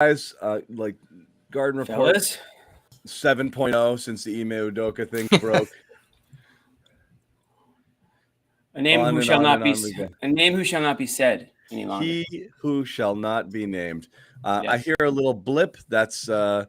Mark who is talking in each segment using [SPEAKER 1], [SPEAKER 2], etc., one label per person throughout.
[SPEAKER 1] guys. Like Garden Report
[SPEAKER 2] Fellas,
[SPEAKER 1] 7.0 since the Ime Udoka thing broke.
[SPEAKER 2] a name
[SPEAKER 1] On
[SPEAKER 2] who
[SPEAKER 1] and
[SPEAKER 2] shall
[SPEAKER 1] on
[SPEAKER 2] not
[SPEAKER 1] and
[SPEAKER 2] be
[SPEAKER 1] on we go.
[SPEAKER 2] a name who shall not be said any longer.
[SPEAKER 1] He who shall not be named. I
[SPEAKER 2] Yes.
[SPEAKER 1] hear a little blip. That's Joe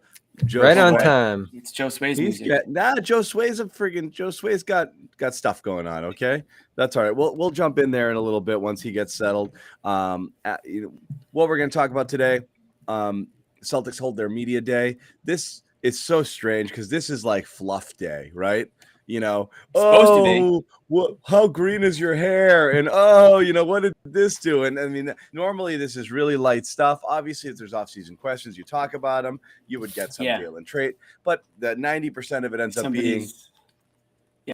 [SPEAKER 3] Right on
[SPEAKER 1] Sway.
[SPEAKER 3] time.
[SPEAKER 2] It's Joe Sway's
[SPEAKER 1] He's
[SPEAKER 2] music.
[SPEAKER 1] Joe Sway's got stuff going on. Okay, that's all right. We'll jump in there in a little bit once he gets settled. What we're going to talk about today, Celtics hold their media day. This is so strange because this is like fluff day, right? You know,
[SPEAKER 2] Supposed to be.
[SPEAKER 1] how green is your hair? And what did this do? And I mean, normally this is really light stuff. Obviously, if there's off-season questions, you talk about them. You would get some Jalen trait, but the 90% of it ends up being.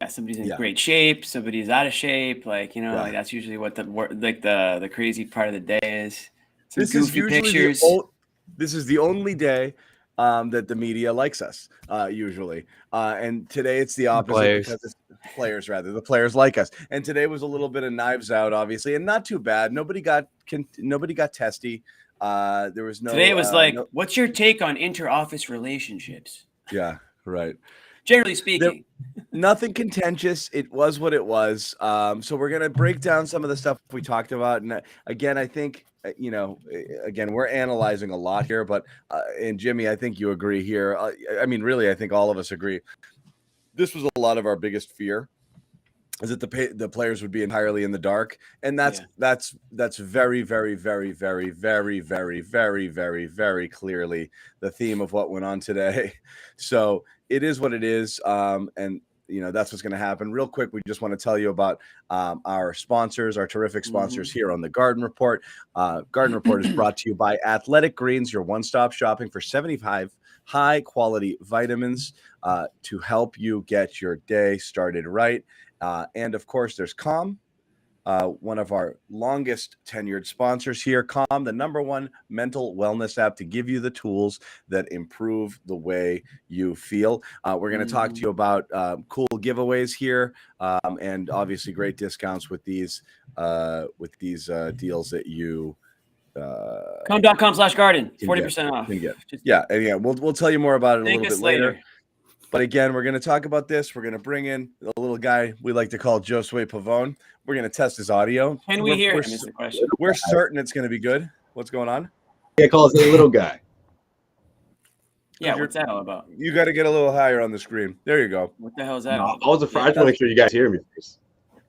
[SPEAKER 2] Somebody's in great shape. Somebody's out of shape. Like like that's usually what the crazy part of the day is. Some
[SPEAKER 1] This is usually
[SPEAKER 2] pictures.
[SPEAKER 1] This is the only day that the media likes us usually, and today it's the opposite because it's players rather. The players like us, and today was a little bit of knives out, obviously, and not too bad. Nobody got testy. There was no.
[SPEAKER 2] Today it was what's your take on inter-office relationships?
[SPEAKER 1] Yeah, right.
[SPEAKER 2] Generally speaking,
[SPEAKER 1] nothing contentious. It was what it was. So we're gonna break down some of the stuff we talked about, and again, I think again we're analyzing a lot here, but and Jimmy, I think you agree here. I mean, really, I think all of us agree. This was a lot of our biggest fear, is that the players would be entirely in the dark, and that's very, very, very, very, very, very, very, very, very clearly the theme of what went on today. So it is what it is, and that's what's going to happen. Real quick, we just want to tell you about our sponsors, our terrific sponsors here on the Garden Report. Garden Report is brought to you by Athletic Greens, your one-stop shopping for 75 high-quality vitamins to help you get your day started right. And of course, there's Calm, one of our longest tenured sponsors here. Calm, the #1 mental wellness app to give you the tools that improve the way you feel. We're going to talk to you about cool giveaways here, and obviously great discounts with these deals that you.
[SPEAKER 2] Calm.com/garden, 40% off.
[SPEAKER 1] We'll tell you more about it a little bit later. But again, we're going to talk about this. We're going to bring in a little guy we like to call Josue Pavone. We're going to test his audio.
[SPEAKER 2] Can we hear him is the question.
[SPEAKER 1] We're certain it's going to be good. What's going on?
[SPEAKER 4] Yeah, call us a little guy.
[SPEAKER 2] Yeah, what's that all about?
[SPEAKER 1] You got to get a little higher on the screen. There you go.
[SPEAKER 2] What the hell is that?
[SPEAKER 4] I was afraid. I just want to make sure you guys hear me first.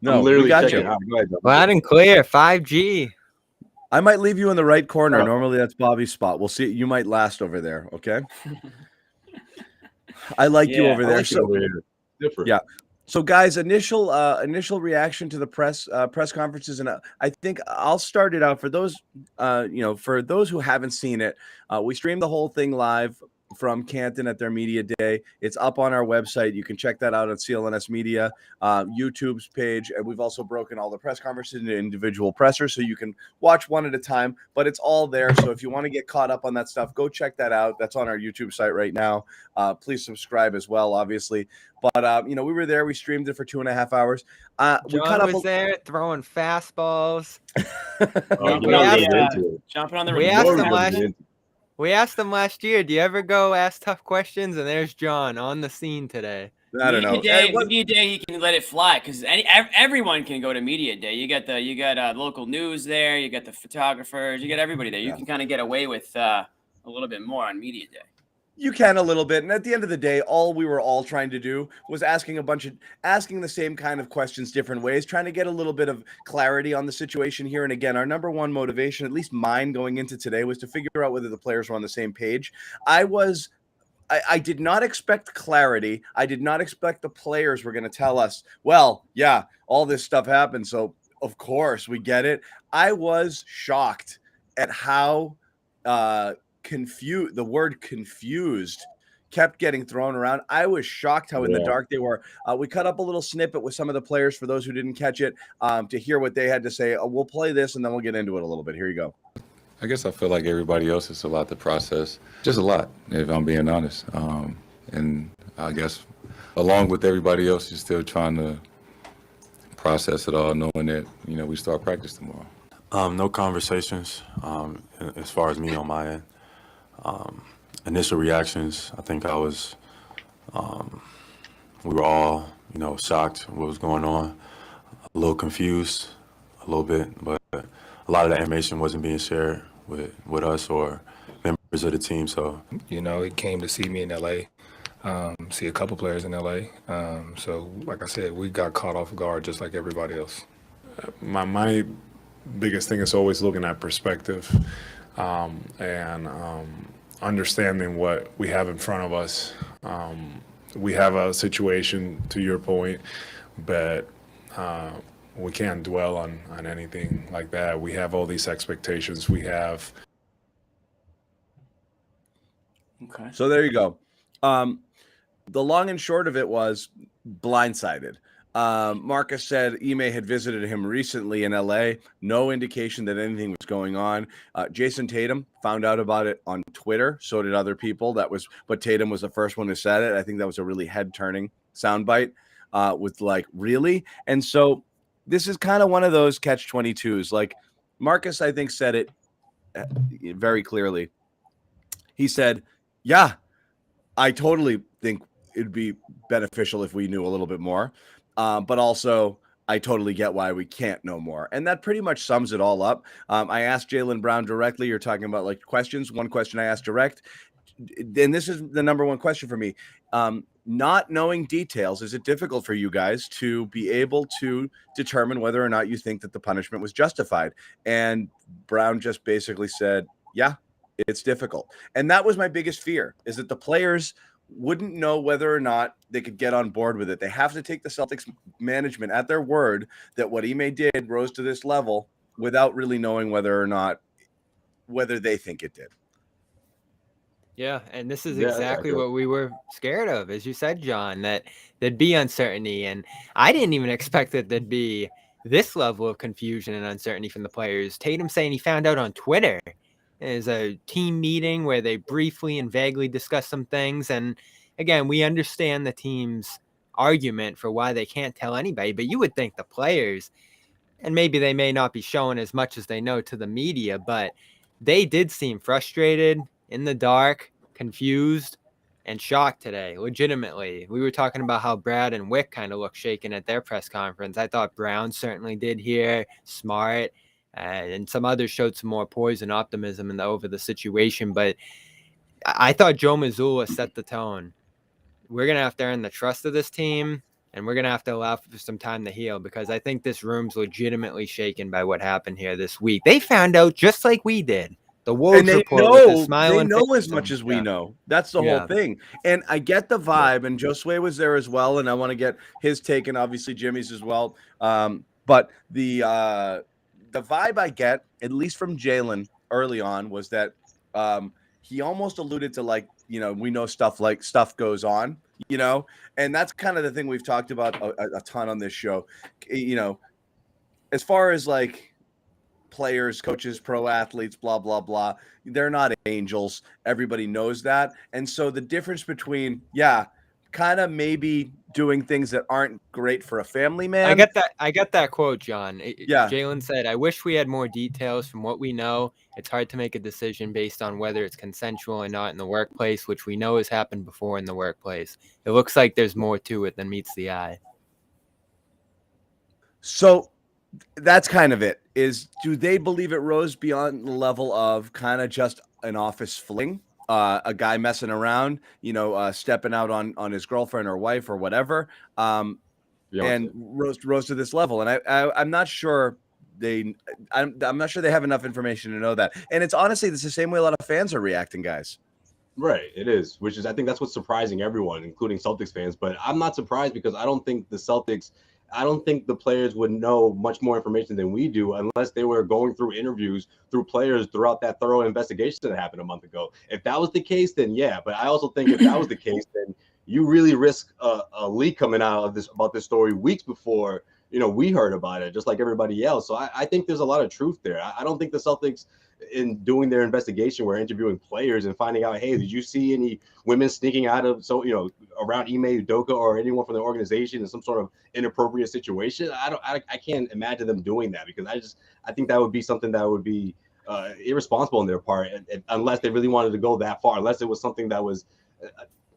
[SPEAKER 1] No,
[SPEAKER 4] I'm literally
[SPEAKER 1] got
[SPEAKER 4] checking
[SPEAKER 1] you.
[SPEAKER 4] out. Go ahead,
[SPEAKER 3] Loud and clear, 5G.
[SPEAKER 1] I might leave you in the right corner. Normally that's Bobby's spot. We'll see. You might last over there. Okay. I like you over there. Yeah. So, guys, initial reaction to the press conferences, and I think I'll start it out for those for those who haven't seen it. We streamed the whole thing live from Canton at their media day. It's up on our website. You can check that out at CLNS Media, YouTube's page, and we've also broken all the press conferences into individual pressers, so you can watch one at a time. But it's all there. So if you want to get caught up on that stuff, go check that out. That's on our YouTube site right now. Please subscribe as well, obviously. But we were there. We streamed it for 2.5 hours.
[SPEAKER 3] John was there throwing fastballs.
[SPEAKER 2] Jumping on the
[SPEAKER 3] We asked them last year, do you ever go ask tough questions? And there's John on the scene today.
[SPEAKER 1] I don't know.
[SPEAKER 2] Media day, he can let it fly because everyone can go to media day. You got local news there. You got the photographers. You got everybody there. You can kind of get away with a little bit more on media day.
[SPEAKER 1] You can a little bit, and at the end of the day, all we were all trying to do was asking the same kind of questions different ways, trying to get a little bit of clarity on the situation here. And again, our #1 motivation, at least mine going into today, was to figure out whether the players were on the same page. I did not expect clarity. I did not expect the players were going to tell us, well, yeah, all this stuff happened, so of course we get it. I was shocked at how the word confused kept getting thrown around. I was shocked how in the dark they were. We cut up a little snippet with some of the players for those who didn't catch it to hear what they had to say. We'll play this and then we'll get into it a little bit. Here you go.
[SPEAKER 5] I guess I feel like everybody else is a lot to process, just a lot, if I'm being honest. And I guess along with everybody else, you're still trying to process it all, knowing that, we start practice tomorrow.
[SPEAKER 6] No conversations as far as me on my end. Initial reactions, I think we were all, shocked what was going on, a little confused, a little bit, but a lot of that information wasn't being shared with us or members of the team. So,
[SPEAKER 7] he came to see me in LA, see a couple players in LA. So, like I said, we got caught off guard just like everybody else.
[SPEAKER 8] My biggest thing is always looking at perspective and understanding what we have in front of us. We have a situation, to your point, but we can't dwell on anything like that. We have all these expectations. We have.
[SPEAKER 2] Okay.
[SPEAKER 1] So there you go. The long and short of it was blindsided. Marcus said Ime had visited him recently in LA. No indication that anything was going on. Jason Tatum found out about it on Twitter. So did other people. But Tatum was the first one who said it. I think that was a really head-turning soundbite. With like, really? And so this is kind of one of those catch-22s. Like Marcus, I think, said it very clearly. He said, yeah, I totally think it'd be beneficial if we knew a little bit more. But also, I totally get why we can't know more. And that pretty much sums it all up. I asked Jaylen Brown directly. You're talking about like questions. One question I asked direct. And this is the number one question for me. Not knowing details, is it difficult for you guys to be able to determine whether or not you think that the punishment was justified? And Brown just basically said, yeah, it's difficult. And that was my biggest fear, is that the players wouldn't know whether or not they could get on board with it. They have to take the Celtics management at their word that what Ime did rose to this level without really knowing whether they think it did.
[SPEAKER 3] Yeah, and this is exactly what we were scared of, as you said, John, that there'd be uncertainty. And I didn't even expect that there'd be this level of confusion and uncertainty from the players. Tatum saying he found out on Twitter. There's a team meeting where they briefly and vaguely discuss some things. And again, we understand the team's argument for why they can't tell anybody, but you would think the players, and maybe they may not be showing as much as they know to the media, but they did seem frustrated, in the dark, confused, and shocked today, legitimately. We were talking about how Brad and Wick kind of looked shaken at their press conference. I thought Brown certainly did here, Smart, and some others showed some more poise and optimism over the situation. But I thought Joe Mazulla set the tone. We're going to have to earn the trust of this team, and we're going to have to allow for some time to heal, because I think this room's legitimately shaken by what happened here this week. They found out just like we did. The Wolves report with a smile
[SPEAKER 1] they
[SPEAKER 3] and
[SPEAKER 1] know
[SPEAKER 3] face.
[SPEAKER 1] as much as we know. That's the whole thing. And I get the vibe, and Josue was there as well, and I want to get his take, and obviously Jimmy's as well. But the vibe I get, at least from Jaylen early on, was that he almost alluded to, like, we know stuff goes on, and that's kind of the thing we've talked about a ton on this show. As far as like players, coaches, pro athletes, blah, blah, blah, they're not angels. Everybody knows that. And so the difference between, kind of maybe doing things that aren't great for a family man.
[SPEAKER 3] I get that quote, John.
[SPEAKER 1] Yeah.
[SPEAKER 3] Jaylen said, I wish we had more details. From what we know, it's hard to make a decision based on whether it's consensual or not in the workplace, which we know has happened before in the workplace. It looks like there's more to it than meets the eye.
[SPEAKER 1] So that's kind of it. Do they believe it rose beyond the level of kind of just an office fling? A guy messing around, stepping out on his girlfriend or wife or whatever, and rose to this level. And I'm not sure I'm not sure they have enough information to know that. And it's honestly, it's the same way a lot of fans are reacting, guys.
[SPEAKER 4] Right, it is, which is, I think that's what's surprising everyone, including Celtics fans. But I'm not surprised, because I don't think the players would know much more information than we do, unless they were going through interviews through players throughout that thorough investigation that happened a month ago. If that was the case, then yeah. But I also think if that was the case, then you really risk a leak coming out of about this story weeks before we heard about it, just like everybody else. So I think there's a lot of truth there. I don't think the Celtics, in doing their investigation, were interviewing players and finding out, hey, did you see any women sneaking out of around Ime Udoka or anyone from the organization in some sort of inappropriate situation? I can't imagine them doing that, because I think that would be something that would be irresponsible on their part, unless they really wanted to go that far, unless it was something that was,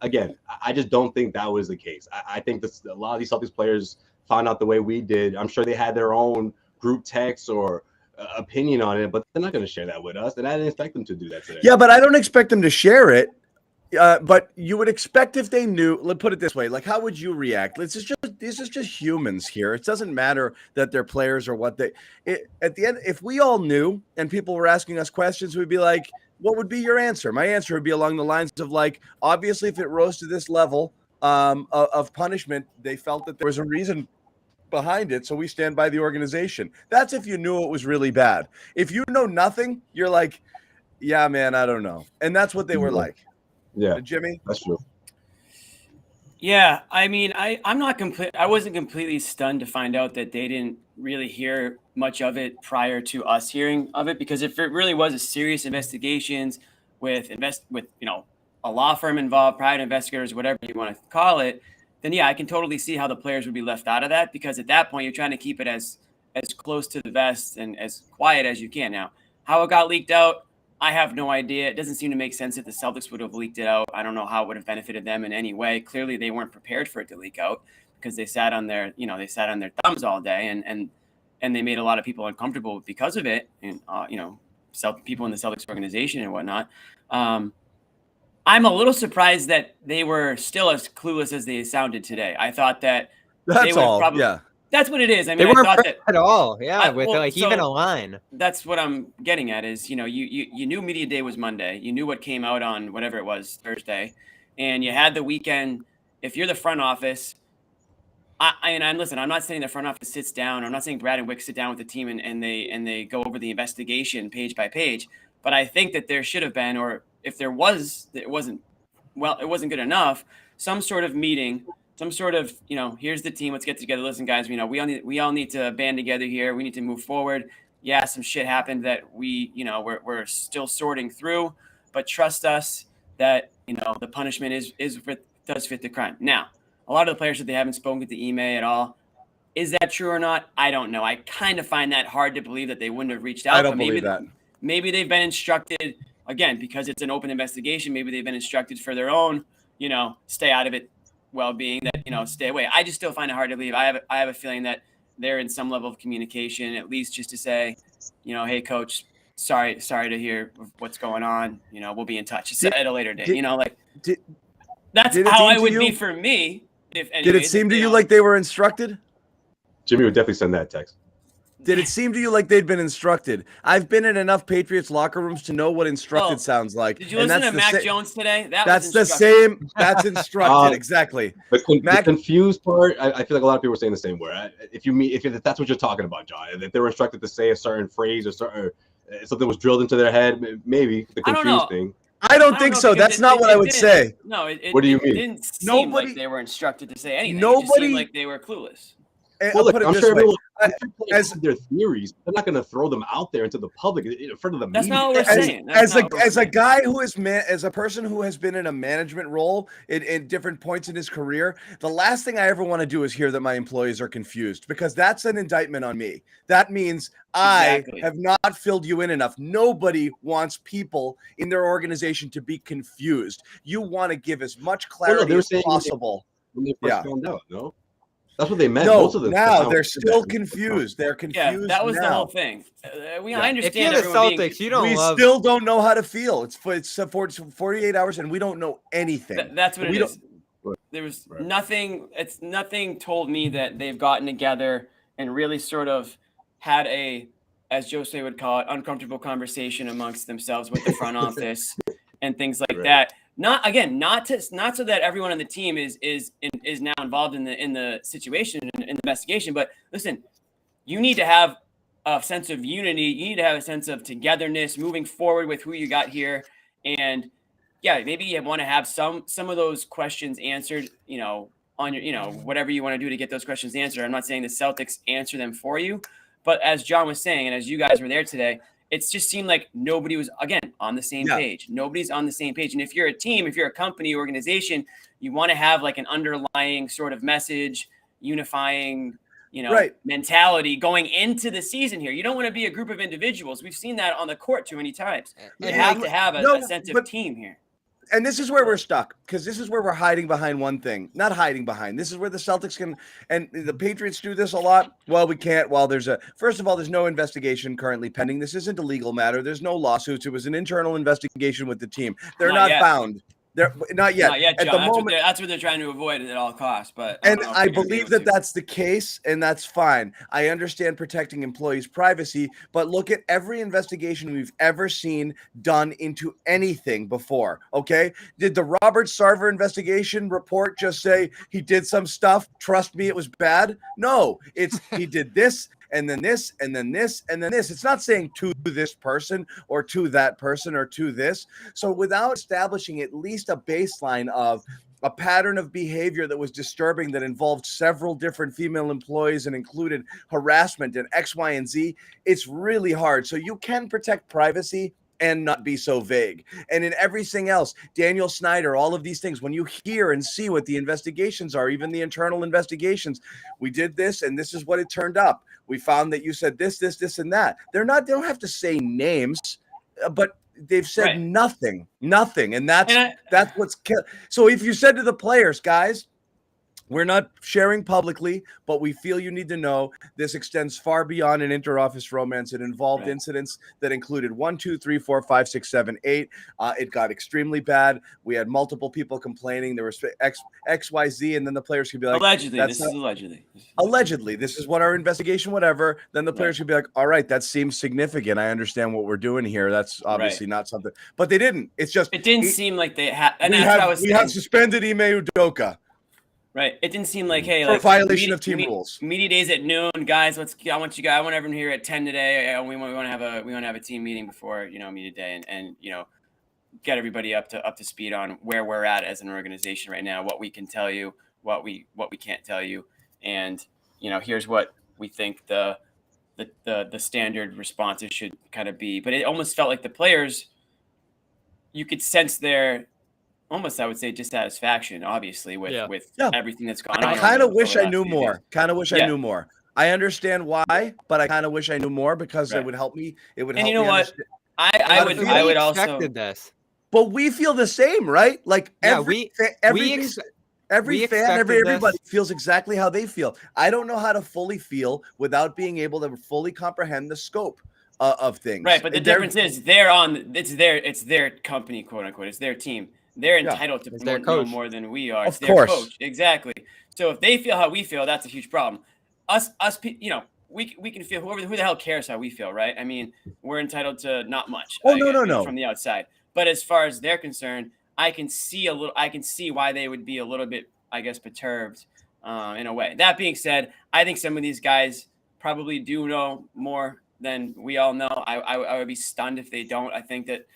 [SPEAKER 4] again, I just don't think that was the case. I think a lot of these Celtics players found out the way we did. I'm sure they had their own group text or opinion on it, but they're not going to share that with us, and I didn't expect them to do that today.
[SPEAKER 1] Yeah, but I don't expect them to share it. But you would expect if they knew. Let's put it this way: like, how would you react? This is just humans here. It doesn't matter that they're players or what they. At the end, if we all knew and people were asking us questions, we'd be like, "What would be your answer?" My answer would be along the lines of like, obviously, if it rose to this level of punishment, they felt that there was a reason behind it, so we stand by the organization. That's if you knew it was really bad. If you know nothing, you're like, "Yeah, man, I don't know," and that's what they were like.
[SPEAKER 4] Yeah,
[SPEAKER 1] Jimmy,
[SPEAKER 4] that's true.
[SPEAKER 2] Yeah, I mean, I wasn't completely stunned to find out that they didn't really hear much of it prior to us hearing of it, because if it really was a serious investigations with a law firm involved, private investigators, whatever you want to call it, then yeah, I can totally see how the players would be left out of that, because at that point you're trying to keep it as close to the vest and as quiet as you can. Now, how it got leaked out, I have no idea. It doesn't seem to make sense that the Celtics would have leaked it out. I don't know how it would have benefited them in any way. Clearly, they weren't prepared for it to leak out, because they sat on their thumbs all day, and they made a lot of people uncomfortable because of it, and people in the Celtics organization and whatnot. I'm a little surprised that they were still as clueless as they sounded today. I thought that
[SPEAKER 1] that's all. Yeah.
[SPEAKER 2] That's what it is. I mean,
[SPEAKER 3] They weren't
[SPEAKER 2] I thought that
[SPEAKER 3] at all. Yeah, even a line.
[SPEAKER 2] That's what I'm getting at is, you knew media day was Monday. You knew what came out on whatever it was, Thursday, and you had the weekend. If you're the front office, listen, I'm not saying the front office sits down. I'm not saying Brad and Wick sit down with the team and they go over the investigation page by page. But I think that there should have been, or if there was, it wasn't good enough. Some sort of meeting. Some sort of, here's the team. Let's get together. Listen, guys, we all need to band together here. We need to move forward. Yeah, some shit happened that we're still sorting through, but trust us that the punishment does fit the crime. Now, a lot of the players said they haven't spoken to Ime at all. Is that true or not? I don't know. I kind of find that hard to believe that they wouldn't have reached out.
[SPEAKER 1] I don't believe that.
[SPEAKER 2] Maybe they've been instructed, again, because it's an open investigation. Maybe they've been instructed for their own, stay out of it well-being, that stay away. I just still find it hard to believe. I have a feeling that they're in some level of communication, at least just to say, hey, coach, sorry to hear what's going on. We'll be in touch at a later date. That's how it would be for me.
[SPEAKER 1] Did it seem to you like they were instructed?
[SPEAKER 4] Jimmy would definitely send that text.
[SPEAKER 1] Did it seem to you like they'd been instructed? I've been in enough Patriots locker rooms to know what instructed sounds like.
[SPEAKER 2] Did you listen to Mac Jones today?
[SPEAKER 1] That's the same. That's instructed. Exactly.
[SPEAKER 4] The confused part, I feel like a lot of people are saying the same word. If that's what you're talking about, John, if they were instructed to say a certain phrase or something was drilled into their head, maybe the confused thing.
[SPEAKER 1] I don't think so. That's not what I would say.
[SPEAKER 2] No,
[SPEAKER 4] what do you mean?
[SPEAKER 2] It didn't seem like they were instructed to say anything. It just seemed like they were clueless.
[SPEAKER 1] Well, look, I'm sure everyone
[SPEAKER 4] has their theories. They're not going to throw them out there into the public in front of the media.
[SPEAKER 2] That's not what we're saying.
[SPEAKER 1] As a guy who is as a person who has been in a management role in different points in his career, the last thing I ever want to do is hear that my employees are confused, because that's an indictment on me. That means I have not filled you in enough. Nobody wants people in their organization to be confused. You want to give as much clarity as possible.
[SPEAKER 4] When they first found out, no? That's what they meant.
[SPEAKER 1] No,
[SPEAKER 4] most of them.
[SPEAKER 1] Now they're still confused. They're confused.
[SPEAKER 2] Yeah, that was
[SPEAKER 1] now.
[SPEAKER 2] the whole thing. I understand.
[SPEAKER 3] If you're the Celtics,
[SPEAKER 1] we still don't know how to feel. It's 48 hours, and we don't know anything.
[SPEAKER 2] That's what it is. There was nothing. It's nothing told me that they've gotten together and really sort of had a, as Jose would call it, uncomfortable conversation amongst themselves with the front office and things like that. Not so that everyone on the team is now involved in the situation in the investigation, but listen, you need to have a sense of unity. You need to have a sense of togetherness moving forward with who you got here, and maybe you want to have some of those questions answered. On your whatever you want to do to get those questions answered. I'm not saying the Celtics answer them for you, but as John was saying, and as you guys were there today, it just seemed like nobody was, again, on the same page. Nobody's on the same page. And if you're a team, if you're a company, organization, you want to have like an underlying sort of message, unifying
[SPEAKER 1] Right.
[SPEAKER 2] mentality going into the season here. You don't want to be a group of individuals. We've seen that on the court too many times. You have to have a sense of team here.
[SPEAKER 1] And this is where we're stuck, because this is where we're hiding behind one thing. Not hiding behind. This is where the Celtics can, and the Patriots do this a lot. Well, we can't. Well, first of all, there's no investigation currently pending. This isn't a legal matter. There's no lawsuits. It was an internal investigation with the team. They're not bound. They're not yet.
[SPEAKER 2] Not yet, John.
[SPEAKER 1] At the moment,
[SPEAKER 2] that's what they're trying to avoid at all costs. But
[SPEAKER 1] I believe that that's the case, and that's fine. I understand protecting employees' privacy, but look at every investigation we've ever seen done into anything before. Okay, did the Robert Sarver investigation report just say he did some stuff? Trust me, it was bad. No, it's he did this. And then this, and then this, and then this. It's not saying to this person or to that person or to this. So without establishing at least a baseline of a pattern of behavior that was disturbing, that involved several different female employees and included harassment and X, Y, and Z, it's really hard. So you can protect privacy and not be so vague. And in everything else, Daniel Snyder, all of these things, when you hear and see what the investigations are, even the internal investigations, we did this and this is what it turned up. We found that you said this, this, this, and that. They don't have to say names, but they've said nothing. And that's what's so if you said to the players, guys, we're not sharing publicly, but we feel you need to know this extends far beyond an inter-office romance. It involved incidents that included 1, 2, 3, 4, 5, 6, 7, 8. It got extremely bad. We had multiple people complaining. There was X, Y, Z, and then the players could be like,
[SPEAKER 2] allegedly. This is allegedly.
[SPEAKER 1] Allegedly, this is what our investigation, whatever. Then the players could be like, all right, that seems significant. I understand what we're doing here. That's obviously not something, but they didn't. It's just
[SPEAKER 2] it didn't seem like they had. And
[SPEAKER 1] we have suspended Ime Udoka.
[SPEAKER 2] Right. It didn't seem like, hey,
[SPEAKER 1] for violation of team rules.
[SPEAKER 2] Media days at noon, guys. I want everyone here at 10 today. We want to have a team meeting before media day, and get everybody up to speed on where we're at as an organization right now, what we can tell you, what we can't tell you, and here's what we think the standard responses should kind of be. But it almost felt like the players, you could sense their almost, I would say, dissatisfaction, obviously, with everything that's gone on.
[SPEAKER 1] I kind of wish I knew more. I knew more. I understand why, but I kind of wish I knew more, because it would help me. It would help me.
[SPEAKER 2] And you know what? I would also
[SPEAKER 3] expected this.
[SPEAKER 1] But we feel the same, right? Like everybody feels exactly how they feel. I don't know how to fully feel without being able to fully comprehend the scope of things.
[SPEAKER 2] Right, but the difference is it's their company, quote unquote. It's their team. They're entitled to know more than we are. It's their coach. Exactly. So if they feel how we feel, that's a huge problem. Us, we can feel who the hell cares how we feel, right? I mean, we're entitled to not much.
[SPEAKER 1] No.
[SPEAKER 2] From the outside. But as far as they're concerned, I can see why they would be a little bit, I guess, perturbed in a way. That being said, I think some of these guys probably do know more than we all know. I would be stunned if they don't. I think that,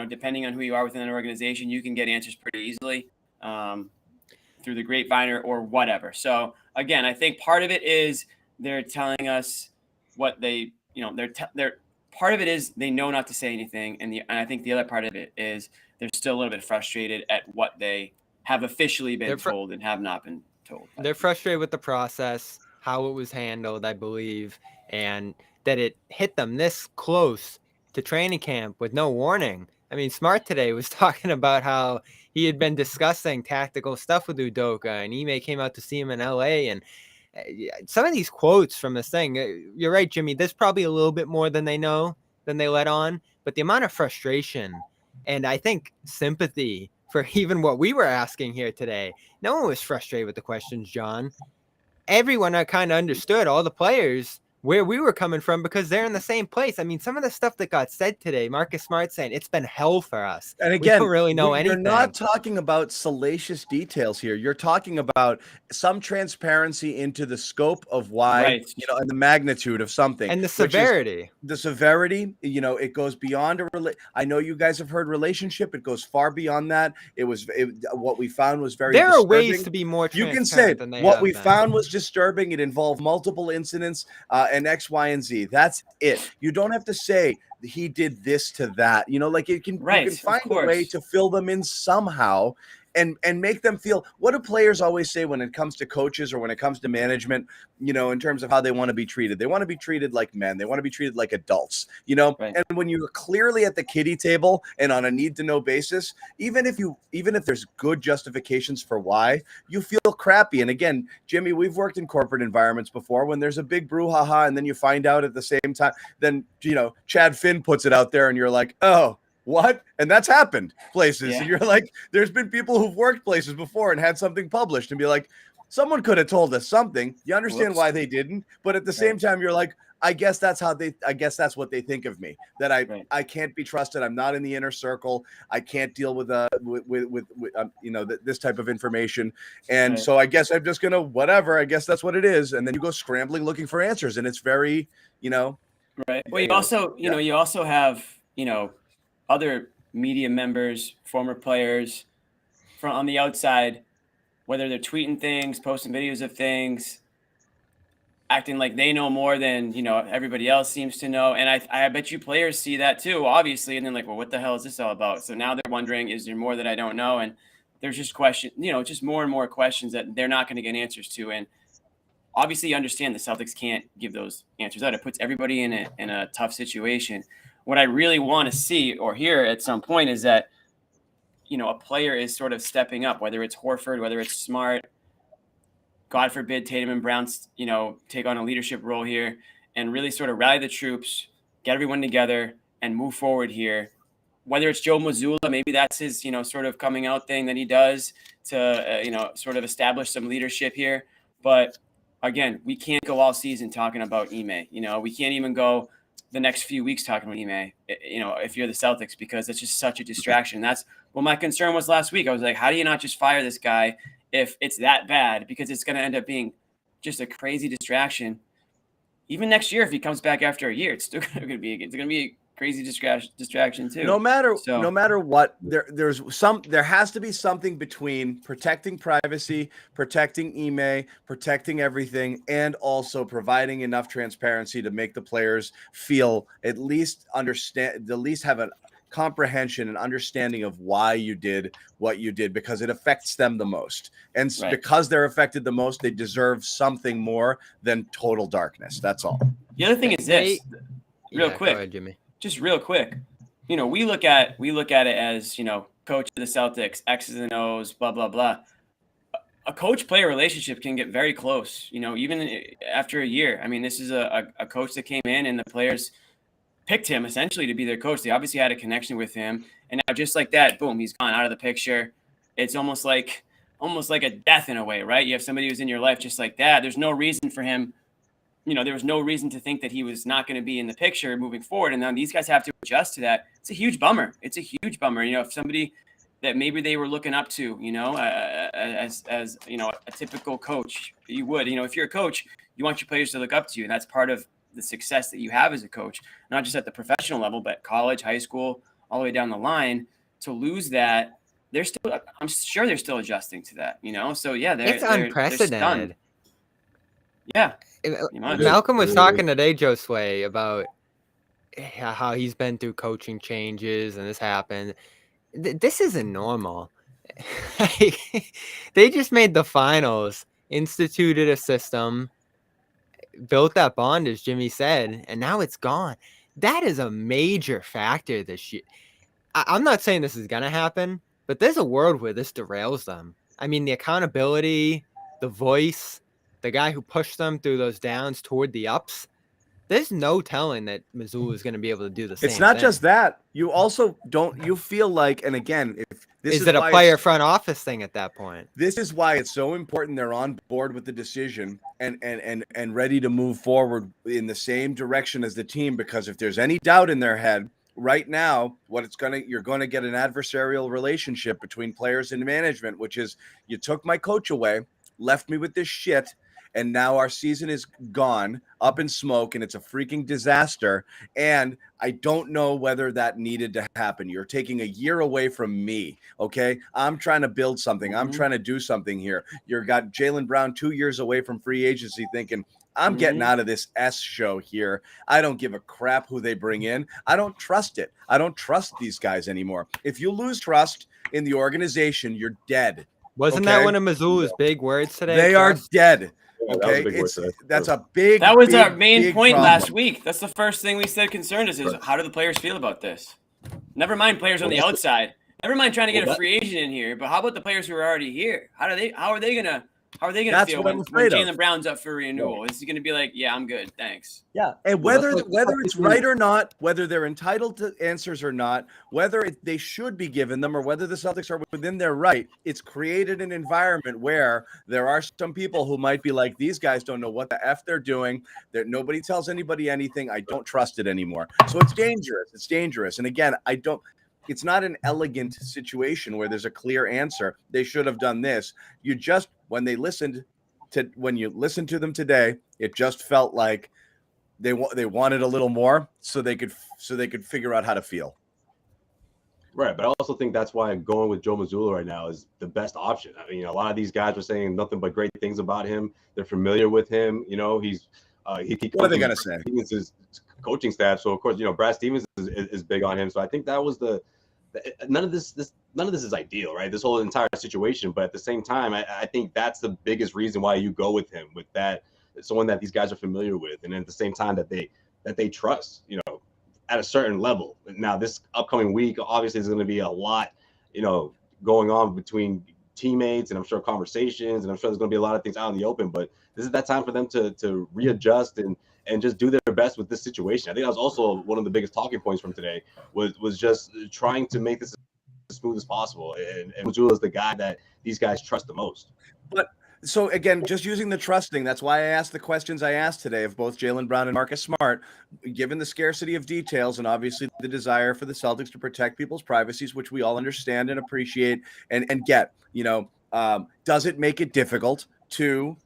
[SPEAKER 2] depending on who you are within an organization, you can get answers pretty easily through the grapevine or whatever. So again, I think part of it is they're telling us what they, they're part of it is they know not to say anything. And I think the other part of it is they're still a little bit frustrated at what they have officially been told and have not been told.
[SPEAKER 3] They're frustrated with the process, how it was handled, I believe, and that it hit them this close to training camp with no warning. I mean, Smart today was talking about how he had been discussing tactical stuff with Udoka, and Ime came out to see him in LA. And some of these quotes from this thing, you're right, Jimmy, there's probably a little bit more than they know, than they let on. But the amount of frustration and I think sympathy for even what we were asking here today, no one was frustrated with the questions, John. Everyone kind of understood, all the players, where we were coming from, because they're in the same place. I mean, some of the stuff that got said today, Marcus Smart saying it's been hell for us.
[SPEAKER 1] And again,
[SPEAKER 3] we don't really know anything.
[SPEAKER 1] You're not talking about salacious details here. You're talking about some transparency into the scope of why, and the magnitude of something.
[SPEAKER 3] And the severity.
[SPEAKER 1] It goes beyond I know you guys have heard relationship. It goes far beyond that. What we found was very disturbing.
[SPEAKER 3] There are ways to be more transparent.
[SPEAKER 1] You can say
[SPEAKER 3] than they
[SPEAKER 1] what
[SPEAKER 3] have
[SPEAKER 1] we
[SPEAKER 3] been.
[SPEAKER 1] found was disturbing. It involved multiple incidents. And X, Y, and Z. That's it. You don't have to say he did this to that. You can find a way to fill them in somehow. and make them feel. What do players always say when it comes to coaches or when it comes to management, in terms of how they want to be treated? They want to be treated like men. They want to be treated like adults,
[SPEAKER 2] Right.
[SPEAKER 1] and when you're clearly at the kiddie table and on a need to know basis, even if there's good justifications for why, you feel crappy. And again, Jimmy, we've worked in corporate environments before when there's a big brouhaha and then you find out at the same time, then, Chad Finn puts it out there and you're like, oh, what? And that's happened places.
[SPEAKER 2] Yeah.
[SPEAKER 1] And you're like, there's been people who've worked places before and had something published and be like, someone could have told us something. You understand why they didn't, but at the same time, you're like, I guess that's what they think of me, that I can't be trusted. I'm not in the inner circle. I can't deal with this type of information. And so I guess I'm just going to, whatever, I guess that's what it is. And then you go scrambling looking for answers. And it's very,
[SPEAKER 2] Right. Well, you also have, other media members, former players from on the outside, whether they're tweeting things, posting videos of things, acting like they know more than, everybody else seems to know. And I bet you players see that too, obviously. And then like, well, what the hell is this all about? So now they're wondering, is there more that I don't know? And there's just questions, just more and more questions that they're not going to get answers to. And obviously you understand the Celtics can't give those answers out. It puts everybody in a tough situation. What I really want to see or hear at some point is that, a player is sort of stepping up, whether it's Horford, whether it's Smart, God forbid Tatum and Brown, take on a leadership role here and really sort of rally the troops, get everyone together and move forward here. Whether it's Joe Mazulla, maybe that's his, sort of coming out thing that he does to, sort of establish some leadership here. But again, we can't go all season talking about Ime. We can't even go the next few weeks talking about Ime, if you're the Celtics, because it's just such a distraction. That's what my concern was last week. I was like, how do you not just fire this guy if it's that bad? Because it's going to end up being just a crazy distraction. Even next year, if he comes back after a year, it's still going to be a crazy distraction too.
[SPEAKER 1] No matter what, there has to be something between protecting privacy, protecting Ime, protecting everything, and also providing enough transparency to make the players feel at least have a comprehension and understanding of why you did what you did, because it affects them the most. And because they're affected the most, they deserve something more than total darkness. That's all.
[SPEAKER 2] The other thing is this, real quick,
[SPEAKER 3] go ahead, Jimmy.
[SPEAKER 2] Just real quick, we look at it as, coach of the Celtics, X's and O's, blah, blah, blah. A coach-player relationship can get very close, even after a year. I mean, this is a coach that came in and the players picked him essentially to be their coach. They obviously had a connection with him. And now just like that, boom, he's gone out of the picture. It's almost like a death in a way, right? You have somebody who's in your life just like that. There's no reason for him. There was no reason to think that he was not going to be in the picture moving forward. And now these guys have to adjust to that. It's a huge bummer. If somebody that maybe they were looking up to, as a typical coach, you would, if you're a coach, you want your players to look up to you. And that's part of the success that you have as a coach, not just at the professional level, but college, high school, all the way down the line. To lose that, I'm sure they're still adjusting to that, So yeah,
[SPEAKER 3] it's unprecedented.
[SPEAKER 2] Yeah.
[SPEAKER 3] Malcolm was talking today, Josue, about how he's been through coaching changes and this happened. This isn't normal. They just made the finals, instituted a system, built that bond, as Jimmy said, and now it's gone. That is a major factor this year. I'm not saying this is going to happen, but there's a world where this derails them. I mean, the accountability, the voice, the guy who pushed them through those downs toward the ups, there's no telling that Mazulla is going to be able to do the same.
[SPEAKER 1] It's not
[SPEAKER 3] thing.
[SPEAKER 1] just that. You also you feel like, and again, if this
[SPEAKER 3] is it a player front office thing at that point?
[SPEAKER 1] This is why it's so important they're on board with the decision and ready to move forward in the same direction as the team, because if there's any doubt in their head right now, you're going to get an adversarial relationship between players and management, which is, you took my coach away, left me with this shit, and now our season is gone, up in smoke, and it's a freaking disaster. And I don't know whether that needed to happen. You're taking a year away from me, okay? I'm trying to build something. I'm trying to do something here. You've got Jaylen Brown 2 years away from free agency thinking, I'm getting out of this S show here. I don't give a crap who they bring in. I don't trust it. I don't trust these guys anymore. If you lose trust, in the organization, you're dead.
[SPEAKER 3] Wasn't that one of Mazulla's big words today?
[SPEAKER 1] They are dead.
[SPEAKER 4] Yeah,
[SPEAKER 1] Okay, that's a big.
[SPEAKER 2] That was
[SPEAKER 1] big,
[SPEAKER 2] our main
[SPEAKER 1] big
[SPEAKER 2] point
[SPEAKER 1] problem.
[SPEAKER 2] last week. That's the first thing we said concerned us is how do the players feel about this? Never mind players on the outside. Never mind trying to get a free agent in here. But how about the players who are already here? How are they gonna feel when Jaylen Brown's up for renewal? Is he gonna be like, yeah, I'm good, thanks?
[SPEAKER 1] Yeah, and whether it's right or not, whether they're entitled to answers or not, whether they should be given them or whether the Celtics are within their right, it's created an environment where there are some people who might be like, these guys don't know what the F they're doing. That nobody tells anybody anything. I don't trust it anymore. So it's dangerous. It's dangerous. And again, it's not an elegant situation where there's a clear answer. They should have done this. When you listened to them today, it just felt like they wanted a little more so they could figure out how to feel.
[SPEAKER 4] Right, but I also think that's why going with Joe Mazulla right now is the best option. I mean, a lot of these guys were saying nothing but great things about him. They're familiar with him. You know, he's
[SPEAKER 1] what are they gonna say?
[SPEAKER 4] His coaching staff. So of course, Brad Stevens is big on him. So I think that was none of this is ideal, right? This whole entire situation. But at the same time, I think that's the biggest reason why you go with him, with that someone that these guys are familiar with, and at the same time that they trust, at a certain level. Now, this upcoming week, obviously, is going to be a lot, going on between teammates, and I'm sure conversations, and I'm sure there's going to be a lot of things out in the open. But this is that time for them to readjust and just do their best with this situation. I think that was also one of the biggest talking points from today was just trying to make this as smooth as possible. And Mazulla is the guy that these guys trust the most.
[SPEAKER 1] But so again, just using the trusting, that's why I asked the questions I asked today of both Jaylen Brown and Marcus Smart, given the scarcity of details and obviously the desire for the Celtics to protect people's privacies, which we all understand and appreciate and get, does it make it difficult to,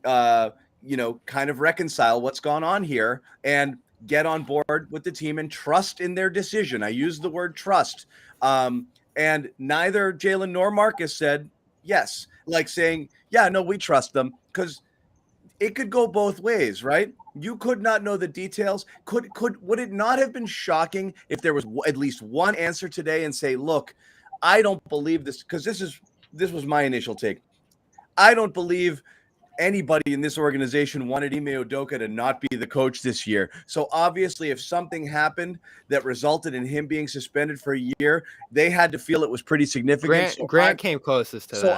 [SPEAKER 1] kind of reconcile what's gone on here and get on board with the team and trust in their decision? I use the word trust. And neither Jaylen nor Marcus said yes, like saying, yeah, no, we trust them, because it could go both ways, right? You could not know the details. Would it not have been shocking if there was at least one answer today and say, look, I don't believe this, because this was my initial take. I don't believe anybody in this organization wanted Ime Udoka to not be the coach this year. So obviously, if something happened that resulted in him being suspended for a year, they had to feel it was pretty significant.
[SPEAKER 3] Grant came closest to that.
[SPEAKER 1] So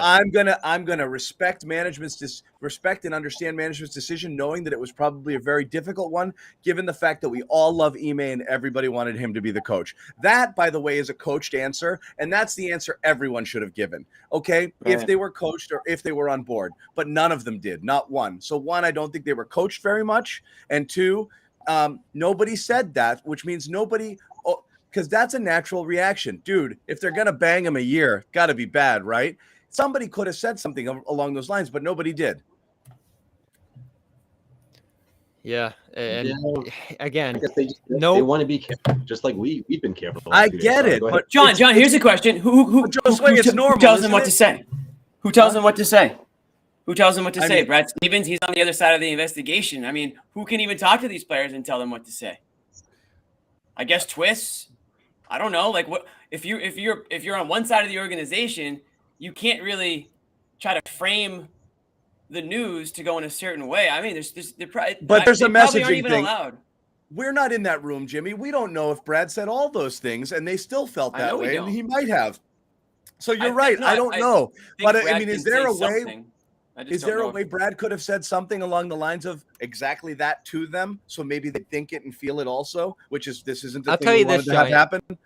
[SPEAKER 1] I'm gonna respect and understand management's decision, knowing that it was probably a very difficult one, given the fact that we all love Ime and everybody wanted him to be the coach. That, by the way, is a coached answer, and that's the answer everyone should have given. Okay, right. If they were coached or if they were on board, but none of them did, not one. So one, I don't think they were coached very much, and two, nobody said that, which means nobody, because that's a natural reaction. Dude, if they're going to bang him a year, got to be bad, right? Somebody could have said something along those lines, but nobody did.
[SPEAKER 3] Yeah, and again,
[SPEAKER 4] they want to be careful, just like we've been careful.
[SPEAKER 1] I get it, but
[SPEAKER 2] John, here's a question: Who tells them what to say? Who tells them what to say? Who tells them what to say? Brad Stevens, he's on the other side of the investigation. I mean, who can even talk to these players and tell them what to say? I guess twists. I don't know. Like, what if you're on one side of the organization, you can't really try to frame the news to go in a certain way. I mean, there's a messaging thing. Allowed.
[SPEAKER 1] We're not in that room, Jimmy. We don't know if Brad said all those things and they still felt that way, and he might have. So you're right. I don't know, but I mean, is there a way? Is there a way Brad could have said something along the lines of exactly that to them, so maybe they think it and feel it also? Which is, this isn't the thing we wanted to have happen, But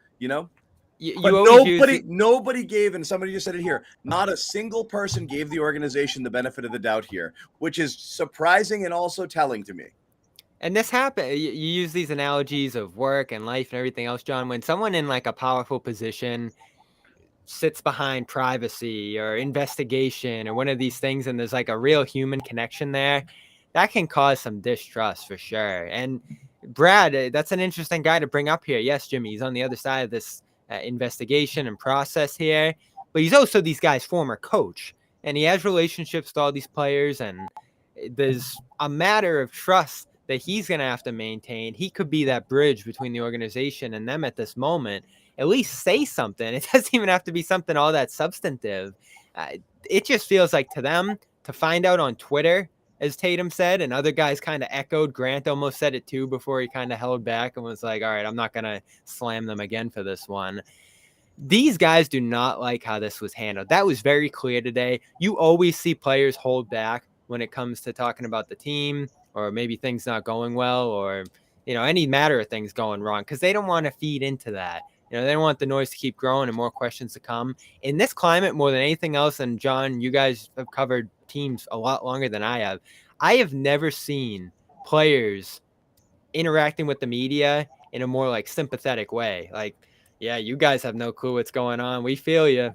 [SPEAKER 1] nobody gave, and somebody just said it here, not a single person gave the organization the benefit of the doubt here, which is surprising and also telling to me.
[SPEAKER 3] And this happened. You use these analogies of work and life and everything else, John. When someone in like a powerful position sits behind privacy or investigation or one of these things, and there's like a real human connection there, that can cause some distrust for sure. And Brad, that's an interesting guy to bring up here. Yes, Jimmy, he's on the other side of this investigation and process here, but he's also these guys' former coach, and he has relationships with all these players, and there's a matter of trust that he's going to have to maintain. He could be that bridge between the organization and them at this moment. at least say something. It doesn't even have to be something all that substantive. It just feels like to them, to find out on Twitter, as Tatum said, and other guys kind of echoed. Grant almost said it too before he kind of held back and was like, all right, I'm not going to slam them again for this one. These guys do not like how this was handled. That was very clear today. You always see players hold back when it comes to talking about the team, or maybe things not going well, or, you know, any matter of things going wrong, because they don't want to feed into that. You know, they don't want the noise to keep growing and more questions to come. In this climate, more than anything else, and John, you guys have covered teams a lot longer than I have never seen players interacting with the media in a more like sympathetic way. Like, yeah, you guys have no clue what's going on. We feel you.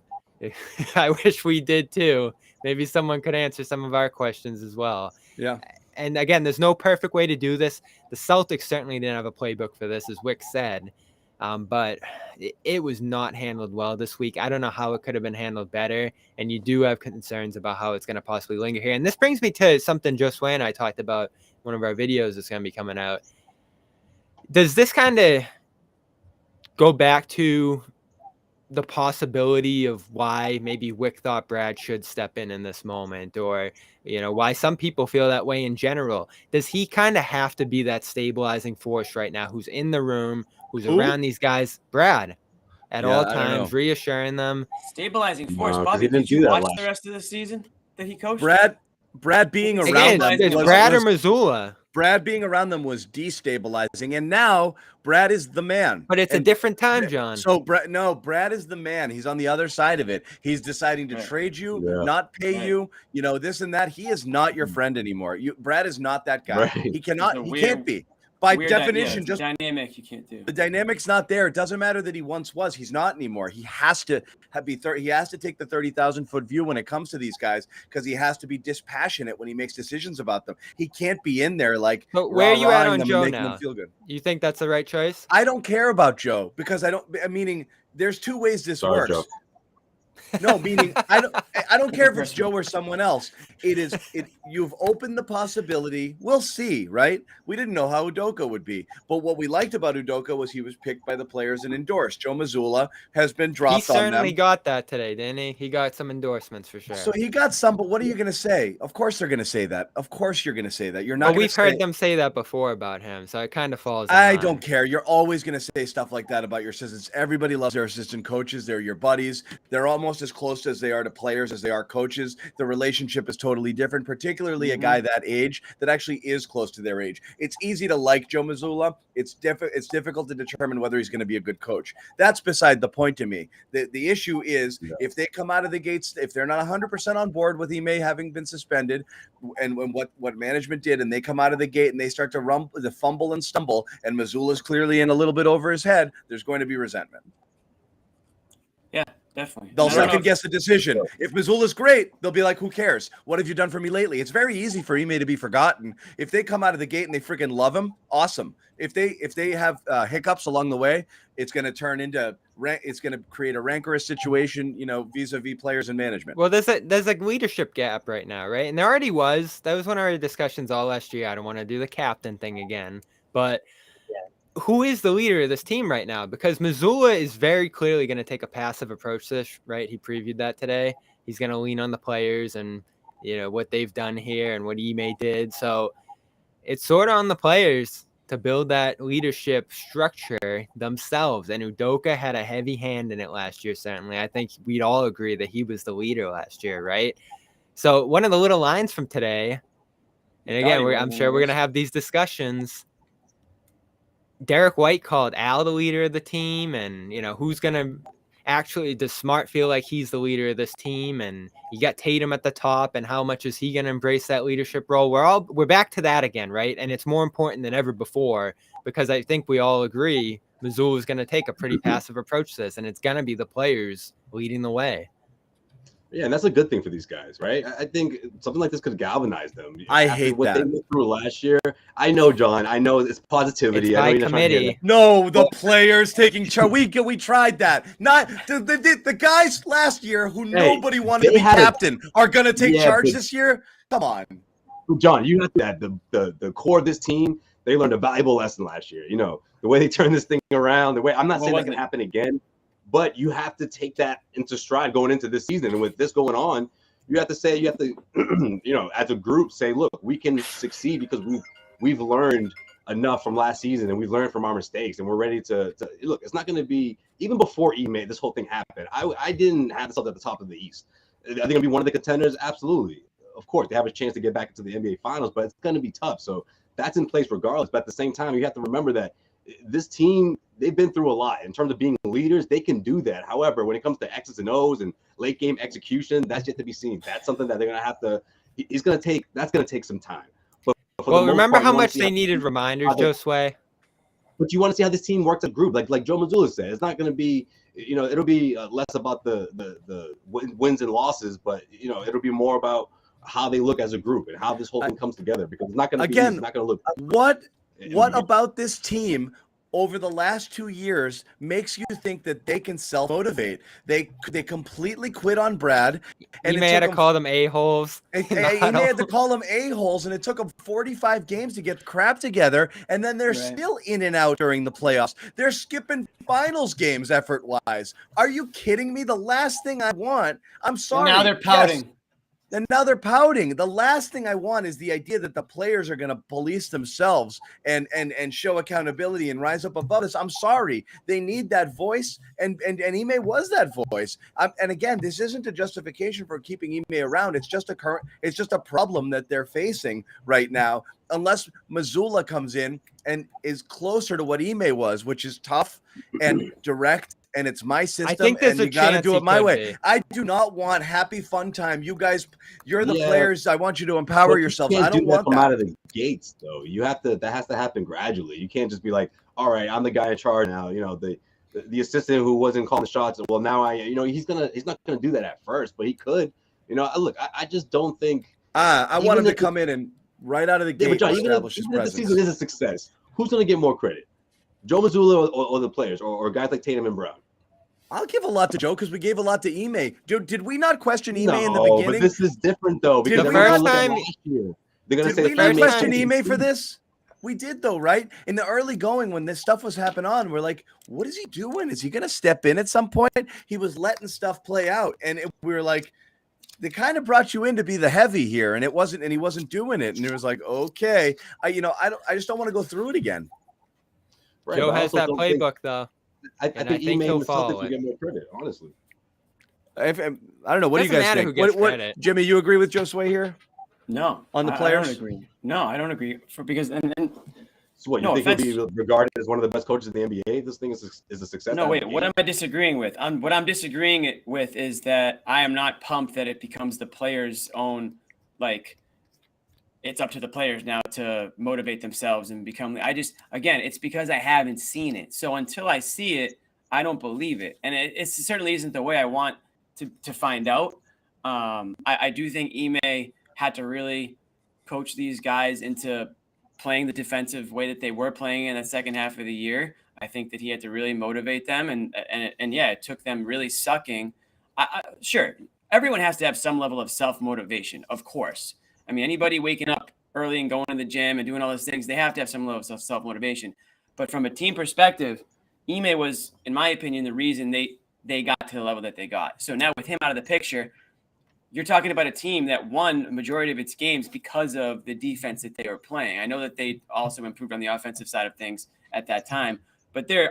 [SPEAKER 3] I wish we did too. Maybe someone could answer some of our questions as well.
[SPEAKER 1] Yeah.
[SPEAKER 3] And again, there's no perfect way to do this. The Celtics certainly didn't have a playbook for this, as Wick said. But it was not handled well this week. I don't know how it could have been handled better. And you do have concerns about how it's going to possibly linger here. And this brings me to something Josue and I talked about in one of our videos that's going to be coming out. Does this kind of go back to the possibility of why maybe Wick thought Brad should step in this moment, or, you know, why some people feel that way in general? Does he kind of have to be that stabilizing force right now, who's in the room, who's around these guys, Brad, at all times, reassuring them?
[SPEAKER 2] Stabilizing force.
[SPEAKER 4] No, 'cause
[SPEAKER 2] Bobby,
[SPEAKER 4] he didn't
[SPEAKER 2] did you
[SPEAKER 4] do that
[SPEAKER 2] watch
[SPEAKER 4] last
[SPEAKER 2] the rest of the season that he coached?
[SPEAKER 1] Brad being around
[SPEAKER 3] Again,
[SPEAKER 1] them
[SPEAKER 3] it's
[SPEAKER 1] was,
[SPEAKER 3] Brad or Mazulla.
[SPEAKER 1] Brad being around them was destabilizing, and now Brad is the man.
[SPEAKER 3] But it's a different time, John.
[SPEAKER 1] So Brad is the man. He's on the other side of it. He's deciding to trade you, not pay you, you know, this and that. He is not your friend anymore. Brad is not that guy.
[SPEAKER 4] Right.
[SPEAKER 1] He can't be. By definition,
[SPEAKER 2] just dynamic you can't do.
[SPEAKER 1] The dynamic's not there. It doesn't matter that he once was. He's not anymore. He has to he has to take the 30,000-foot view when it comes to these guys, because he has to be dispassionate when he makes decisions about them. He can't be in there like.
[SPEAKER 3] But where are you at on Joe
[SPEAKER 1] now?
[SPEAKER 3] Them feel good. You think that's the right choice?
[SPEAKER 1] I don't care about Joe, because meaning there's two ways this works.
[SPEAKER 4] Joe.
[SPEAKER 1] No, meaning I don't care if it's Joe or someone else. You've opened the possibility. We'll see, right? We didn't know how Udoka would be, but what we liked about Udoka was he was picked by the players and endorsed. Joe Mazzulla has been dropped. He
[SPEAKER 3] certainly got that today, didn't he? He got some endorsements for sure.
[SPEAKER 1] So he got some, but what are you going to say? Of course they're going to say that. Of course you're going to say that. You're not.
[SPEAKER 3] But we've heard them say that before about him, so it kind of falls.
[SPEAKER 1] I don't care. You're always going to say stuff like that about your assistants. Everybody loves their assistant coaches. They're your buddies. They're almost as close as they are to players as they are coaches. The relationship is totally different, particularly a guy that age that actually is close to their age. It's easy to like Joe Mazzulla. It's difficult to determine whether he's going to be a good coach. That's beside the point to me. The issue is if they come out of the gates, if they're not 100% on board with Ime having been suspended, and what management did, and they come out of the gate and they start to fumble and stumble, and Mazzulla's clearly in a little bit over his head, there's going to be resentment.
[SPEAKER 2] Yeah. Definitely.
[SPEAKER 1] They'll second guess the decision. If Mazzulla's great, they'll be like, who cares? What have you done for me lately? It's very easy for Ime to be forgotten. If they come out of the gate and they freaking love him, awesome. If they have hiccups along the way, it's going to turn into it's going to create a rancorous situation, you know, vis-a-vis players and management.
[SPEAKER 3] Well, there's a leadership gap right now, right? And there already was. That was one of our discussions all last year. I don't want to do the captain thing again, but who is the leader of this team right now? Because Mazulla is very clearly going to take a passive approach to this, right? He previewed that today. He's going to lean on the players and, you know, what they've done here and what Ime did. So it's sort of on the players to build that leadership structure themselves. And Udoka had a heavy hand in it last year, certainly. I think we'd all agree that he was the leader last year, right? So one of the little lines from today, and again, I'm sure we're going to have these discussions. Derek White called Al the leader of the team, and, you know, who's going to actually, does Smart feel like he's the leader of this team? And you got Tatum at the top, and how much is he going to embrace that leadership role? We're back to that again, right? And it's more important than ever before, because I think we all agree Mazulla is going to take a pretty passive approach to this, and it's going to be the players leading the way.
[SPEAKER 4] Yeah, and that's a good thing for these guys, right? I think something like this could galvanize them.
[SPEAKER 1] I hate
[SPEAKER 4] what
[SPEAKER 1] that.
[SPEAKER 4] they went through last year. I know, John. I know it's positivity.
[SPEAKER 3] It's
[SPEAKER 4] I know
[SPEAKER 3] by committee.
[SPEAKER 1] No, the players taking charge. We tried that. Not the guys last year who nobody wanted to be captain are going to take charge this year. Come on,
[SPEAKER 4] John. You have that. The core of this team. They learned a valuable lesson last year. You know, the way they turned this thing around. The way I'm not saying that can happen again. but you have to take that into stride going into this season. And with this going on, you have to, as a group say, look, we can succeed because we've learned enough from last season and we've learned from our mistakes and we're ready to look. It's not going to be, even before Ime, this whole thing happened, I didn't have this at the top of the East. Are they going to be one of the contenders? Absolutely. Of course, they have a chance to get back into the NBA Finals, but it's going to be tough. So that's in place regardless. But at the same time, you have to remember that this team, they've been through a lot. In terms of being leaders, they can do that. However, when it comes to X's and O's and late game execution, that's yet to be seen. That's something that they're going to have to, that's going to take some time. But
[SPEAKER 3] well, remember how much they needed reminders, Josue?
[SPEAKER 4] But you want to see how this team works as a group. Like Joe Mazulla said, it's not going to be, it'll be less about the wins and losses, but, it'll be more about how they look as a group and how this whole thing comes together, because it's not going to be, it's not going to look.
[SPEAKER 1] What about this team over the last 2 years makes you think that they can self-motivate? They completely quit on Brad.
[SPEAKER 3] And you may have to call them a-holes.
[SPEAKER 1] He may have to call them a-holes, and it took them 45 games to get crap together, and then they're still in and out during the playoffs. They're skipping finals games effort-wise. Are you kidding me? The last thing I want, I'm sorry.
[SPEAKER 2] And now they're pouting.
[SPEAKER 1] Yes. And now they're pouting. The last thing I want is the idea that the players are going to police themselves and show accountability and rise up above us. I'm sorry. They need that voice, and Ime was that voice. And again, this isn't a justification for keeping Ime around. It's just a problem that they're facing right now. Unless Mazulla comes in and is closer to what Ime was, which is tough and direct. And it's my system, and you got to do it my way. I do not want happy fun time. You guys, you're the players. I want you to empower yourselves. I don't want that.
[SPEAKER 4] Out of the gates, though. You have to. That has to happen gradually. You can't just be like, all right, I'm the guy in charge now. The assistant who wasn't calling the shots. Well, now he's not gonna do that at first, but he could. Look, I just don't think.
[SPEAKER 1] I want him to come in and right out of the gate establish his presence.
[SPEAKER 4] If the season is a success, who's gonna get more credit? Joe Mazulla or the players, or guys like Tatum and Brown?
[SPEAKER 1] I'll give a lot to Joe because we gave a lot to Ime. Did we not question Ime in the beginning?
[SPEAKER 4] But this is different though, because
[SPEAKER 3] the first time
[SPEAKER 4] they're going to say
[SPEAKER 1] we not question Ime for this. We did though, right? In the early going when this stuff was happening on, we're like, what is he doing? Is he going to step in at some point? He was letting stuff play out, and we were like, they kind of brought you in to be the heavy here, and he wasn't doing it, and it was like, okay, I just don't want to go through it again.
[SPEAKER 3] Right, Joe has that playbook though.
[SPEAKER 4] I think Ime and the Celtics will get more credit, honestly.
[SPEAKER 1] I don't know. What do you guys think? What, Jimmy, you agree with Josue here?
[SPEAKER 2] No.
[SPEAKER 1] On the players?
[SPEAKER 2] I don't agree. No, I don't agree. Because
[SPEAKER 4] so what, you think he'll be regarded as one of the best coaches in the NBA? This thing is a success.
[SPEAKER 2] No, wait. What am I disagreeing with? What I'm disagreeing with is that I am not pumped that it becomes the players' own, it's up to the players now to motivate themselves and become. Again, it's because I haven't seen it. So until I see it, I don't believe it. And it certainly isn't the way I want to find out. I do think Ime had to really coach these guys into playing the defensive way that they were playing in the second half of the year. I think that he had to really motivate them. And it took them really sucking. Sure, everyone has to have some level of self-motivation, of course. I mean, anybody waking up early and going to the gym and doing all those things, they have to have some level of self-motivation. But from a team perspective, Ime was, in my opinion, the reason they got to the level that they got. So now with him out of the picture, you're talking about a team that won a majority of its games because of the defense that they were playing. I know that they also improved on the offensive side of things at that time, but their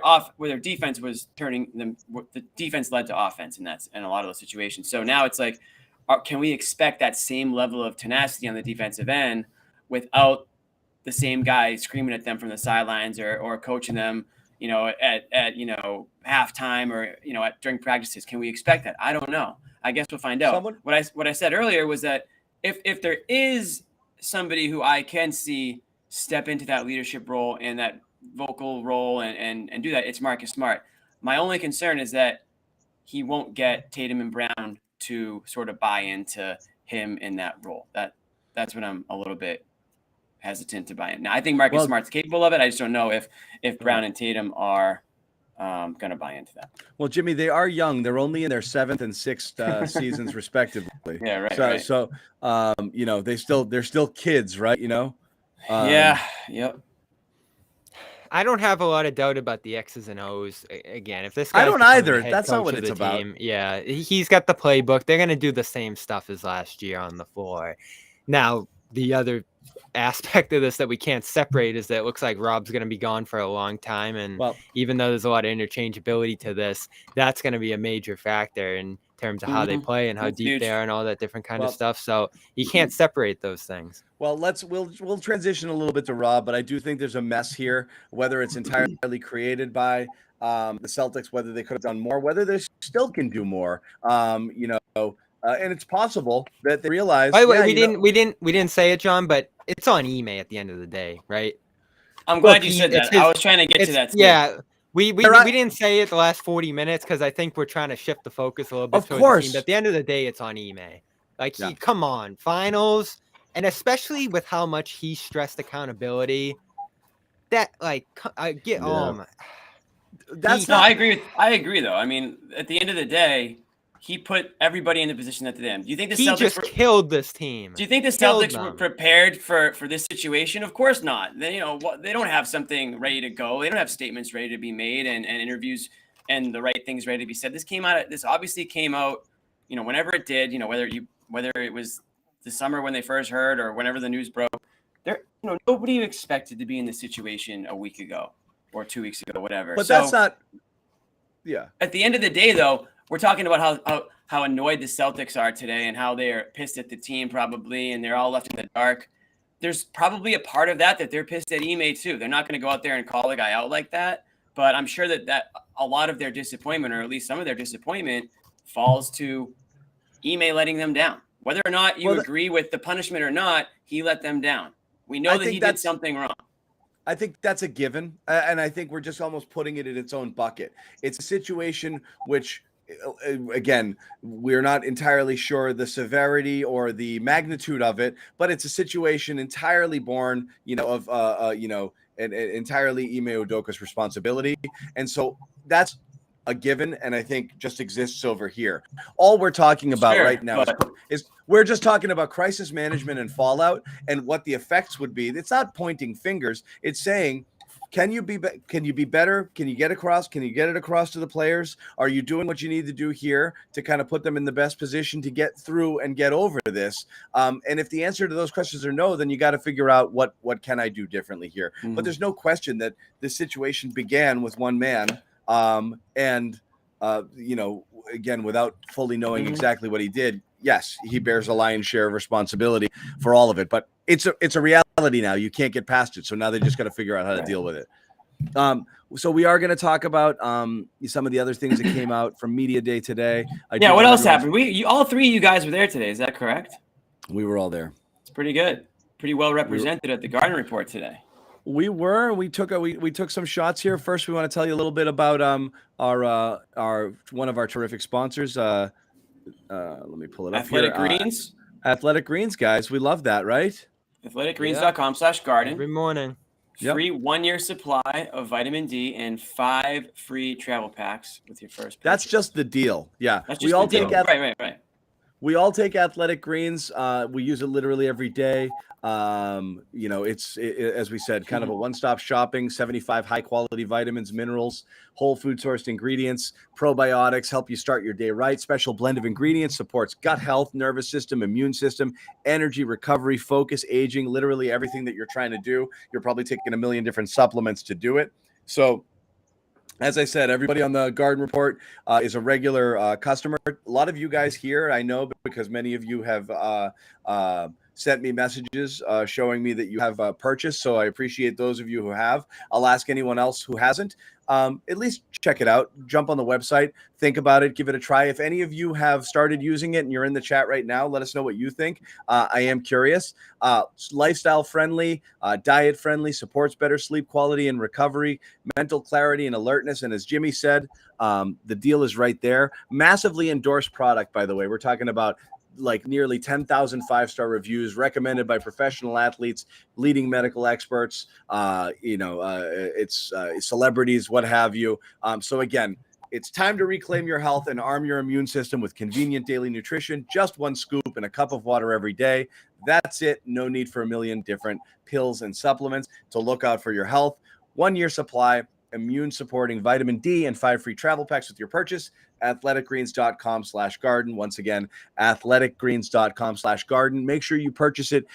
[SPEAKER 2] defense was turning them. The defense led to offense, and that's in a lot of those situations. So now it's like, can we expect that same level of tenacity on the defensive end without the same guy screaming at them from the sidelines or coaching them, at halftime or, during practices? Can we expect that? I don't know. I guess we'll find out. What I said earlier was that if there is somebody who I can see step into that leadership role and that vocal role and do that, it's Marcus Smart. My only concern is that he won't get Tatum and Brown to sort of buy into him in that role. That's what I'm a little bit hesitant to buy in. Now, I think Marcus Smart's capable of it. I just don't know if Brown and Tatum are going to buy into that.
[SPEAKER 1] Well, Jimmy, they are young. They're only in their 7th and 6th seasons, respectively.
[SPEAKER 2] Yeah, right.
[SPEAKER 1] So, they're still kids, right?
[SPEAKER 2] Yeah. Yep.
[SPEAKER 3] I don't have a lot of doubt about the X's and O's. Again, if this
[SPEAKER 1] I
[SPEAKER 3] guy's
[SPEAKER 1] don't
[SPEAKER 3] becoming
[SPEAKER 1] either.
[SPEAKER 3] the head
[SPEAKER 1] That's not
[SPEAKER 3] coach
[SPEAKER 1] what
[SPEAKER 3] of
[SPEAKER 1] it's
[SPEAKER 3] the
[SPEAKER 1] about.
[SPEAKER 3] team, yeah, he's got the playbook. They're going to do the same stuff as last year on the floor. Now, the other aspect of this that we can't separate is that it looks like Rob's going to be gone for a long time. And even though there's a lot of interchangeability to this, that's going to be a major factor in terms of how they play and how deep they are and all that different kind of stuff. So you can't separate those things.
[SPEAKER 1] Well, we'll transition a little bit to Rob, but I do think there's a mess here, whether it's entirely created by the Celtics, whether they could have done more, whether they still can do more. And it's possible that they realize.
[SPEAKER 3] By the way, we didn't say it, John, but it's on Ime at the end of the day, right?
[SPEAKER 2] I'm glad you said that. I was trying to get to that too.
[SPEAKER 3] Yeah. We didn't say it the last 40 minutes because I think we're trying to shift the focus a little bit.
[SPEAKER 1] Of course.
[SPEAKER 3] But at the end of the day, it's on Ime. Like, come on, finals, and especially with how much he stressed accountability. That I
[SPEAKER 2] agree though. I mean, at the end of the day, he put everybody in the position that they're in. Do you think the Celtics
[SPEAKER 3] killed this team?
[SPEAKER 2] Do you think the Celtics were prepared for this situation? Of course not. They don't have something ready to go. They don't have statements ready to be made and interviews and the right things ready to be said. This obviously came out, whenever it did, whether it was the summer when they first heard or whenever the news broke. Nobody expected to be in this situation a week ago or 2 weeks ago, whatever.
[SPEAKER 1] But that's not. Yeah.
[SPEAKER 2] At the end of the day, though, we're talking about how annoyed the Celtics are today and how they're pissed at the team probably, and they're all left in the dark. There's probably a part of that they're pissed at Ime too. They're not going to go out there and call the guy out like that. But I'm sure that a lot of their disappointment, or at least some of their disappointment, falls to Ime letting them down. Whether or not you agree with the punishment or not, he let them down. We know that he did something wrong.
[SPEAKER 1] I think that's a given. And I think we're just almost putting it in its own bucket. It's a situation which, again, we're not entirely sure the severity or the magnitude of it, but it's a situation entirely born, of, and entirely Ime Udoka's responsibility. And so that's a given, and I think just exists over here. All we're talking about right now is we're just talking about crisis management and fallout and what the effects would be. It's not pointing fingers. It's saying, can you be better? Can you get across? Can you get it across to the players? Are you doing what you need to do here to kind of put them in the best position to get through and get over this? And if the answer to those questions are no, then you got to figure out what can I do differently here. Mm-hmm. But there's no question that this situation began with one man. Again, without fully knowing exactly what he did, yes, he bears a lion's share of responsibility for all of it, but it's a reality now. You can't get past it. So now they just got to figure out how to deal with it. So we are going to talk about some of the other things that came out from Media Day today.
[SPEAKER 2] What else happened? All three of you guys were there today. Is that correct?
[SPEAKER 1] We were all there.
[SPEAKER 2] It's pretty good. Pretty well represented at the Garden Report today.
[SPEAKER 1] We took some shots here. First, we want to tell you a little bit about our one of our terrific sponsors. Let me pull it up.
[SPEAKER 2] Athletic Greens.
[SPEAKER 1] Athletic Greens, guys. We love that, right?
[SPEAKER 2] athleticgreens.com/garden.
[SPEAKER 3] Every morning.
[SPEAKER 2] Free 1-year supply of vitamin D and 5 free travel packs with your first purchase.
[SPEAKER 1] That's just the deal. Yeah.
[SPEAKER 2] That's just the deal. Right.
[SPEAKER 1] We all take Athletic Greens. We use it literally every day. It's as we said, kind of a one-stop shopping, 75 high-quality vitamins, minerals, whole food sourced ingredients, probiotics, help you start your day right. Special blend of ingredients supports gut health, nervous system, immune system, energy, recovery, focus, aging, literally everything that you're trying to do. You're probably taking a million different supplements to do it. So, as I said, everybody on the Garden Report is a regular customer. A lot of you guys here, I know, because many of you have sent me messages showing me that you have purchased. So I appreciate those of you who have. I'll ask anyone else who hasn't. At least check it out. Jump on the website. Think about it. Give it a try. If any of you have started using it and you're in the chat right now, let us know what you think. I am curious. Lifestyle friendly, diet friendly, supports better sleep quality and recovery, mental clarity and alertness. And as Jimmy said, the deal is right there. Massively endorsed product, by the way. We're talking about like nearly 10,000 5-star reviews, recommended by professional athletes, leading medical experts, it's celebrities, what have you. So again, it's time to reclaim your health and arm your immune system with convenient daily nutrition. Just one scoop and a cup of water every day. That's it. No need for a million different pills and supplements to look out for your health. 1-year supply, immune supporting vitamin D, and 5 free travel packs with your purchase. athleticgreens.com/garden. Once again, athleticgreens.com/garden. Make sure you purchase it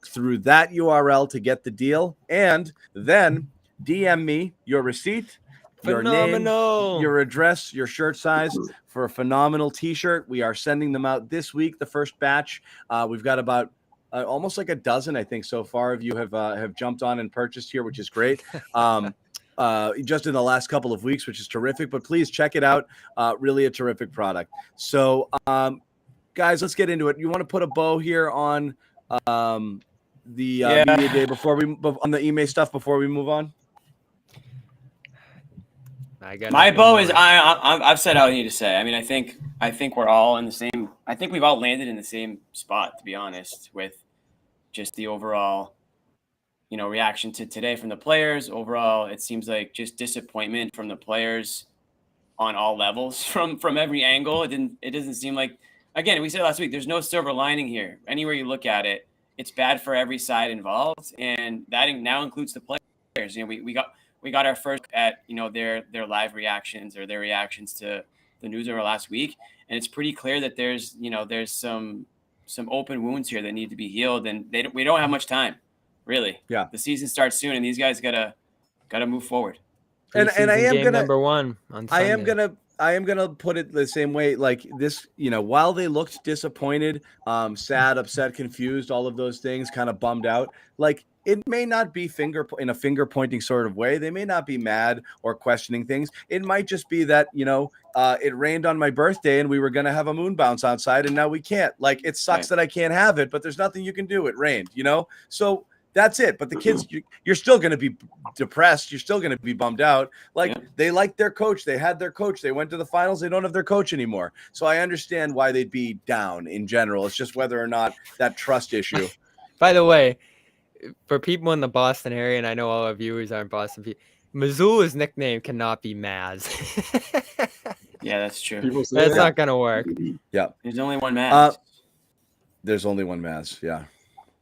[SPEAKER 1] through that URL to get the deal. And then DM me your receipt, your name, your address, your shirt size for a phenomenal t-shirt. We are sending them out this week, the first batch. We've got about almost like a dozen, I think, so far of you have jumped on and purchased here, which is great. Just in the last couple of weeks, which is terrific. But please check it out. Really a terrific product. So, guys, let's get into it. You want to put a bow here on the media day on the email stuff before we move on?
[SPEAKER 2] My bow is I've said all I need to say. I mean, I think we're all in the same. I think we've all landed in the same spot, to be honest, with just the overall, reaction to today from the players. Overall, it seems like just disappointment from the players on all levels, from every angle. It doesn't seem like, again, we said last week, there's no silver lining here. Anywhere you look at it, it's bad for every side involved, and that now includes the players. We got our first at their live reactions or their reactions to the news over last week, and it's pretty clear that there's some open wounds here that need to be healed, and we don't have much time, really.
[SPEAKER 1] Yeah,
[SPEAKER 2] the season starts soon, and these guys gotta move forward.
[SPEAKER 1] And I am
[SPEAKER 3] game
[SPEAKER 1] gonna
[SPEAKER 3] number 1 on Sunday.
[SPEAKER 1] I am gonna put it the same way. Like this, while they looked disappointed, sad, upset, confused, all of those things, kind of bummed out. Like, it may not be in a finger pointing sort of way. They may not be mad or questioning things. It might just be that, it rained on my birthday and we were going to have a moon bounce outside and now we can't. Like, it sucks that I can't have it, but there's nothing you can do. It rained, So that's it. But the kids, you're still going to be depressed. You're still going to be bummed out. They liked their coach. They had their coach. They went to the finals. They don't have their coach anymore. So I understand why they'd be down in general. It's just whether or not that trust issue.
[SPEAKER 3] By the way, for people in the Boston area, and I know all our viewers aren't Boston people, Mazulla's nickname cannot be Maz.
[SPEAKER 2] Yeah, that's true.
[SPEAKER 3] That's not going to work.
[SPEAKER 1] Yeah.
[SPEAKER 2] There's only one Maz.
[SPEAKER 1] There's only one Maz. Yeah.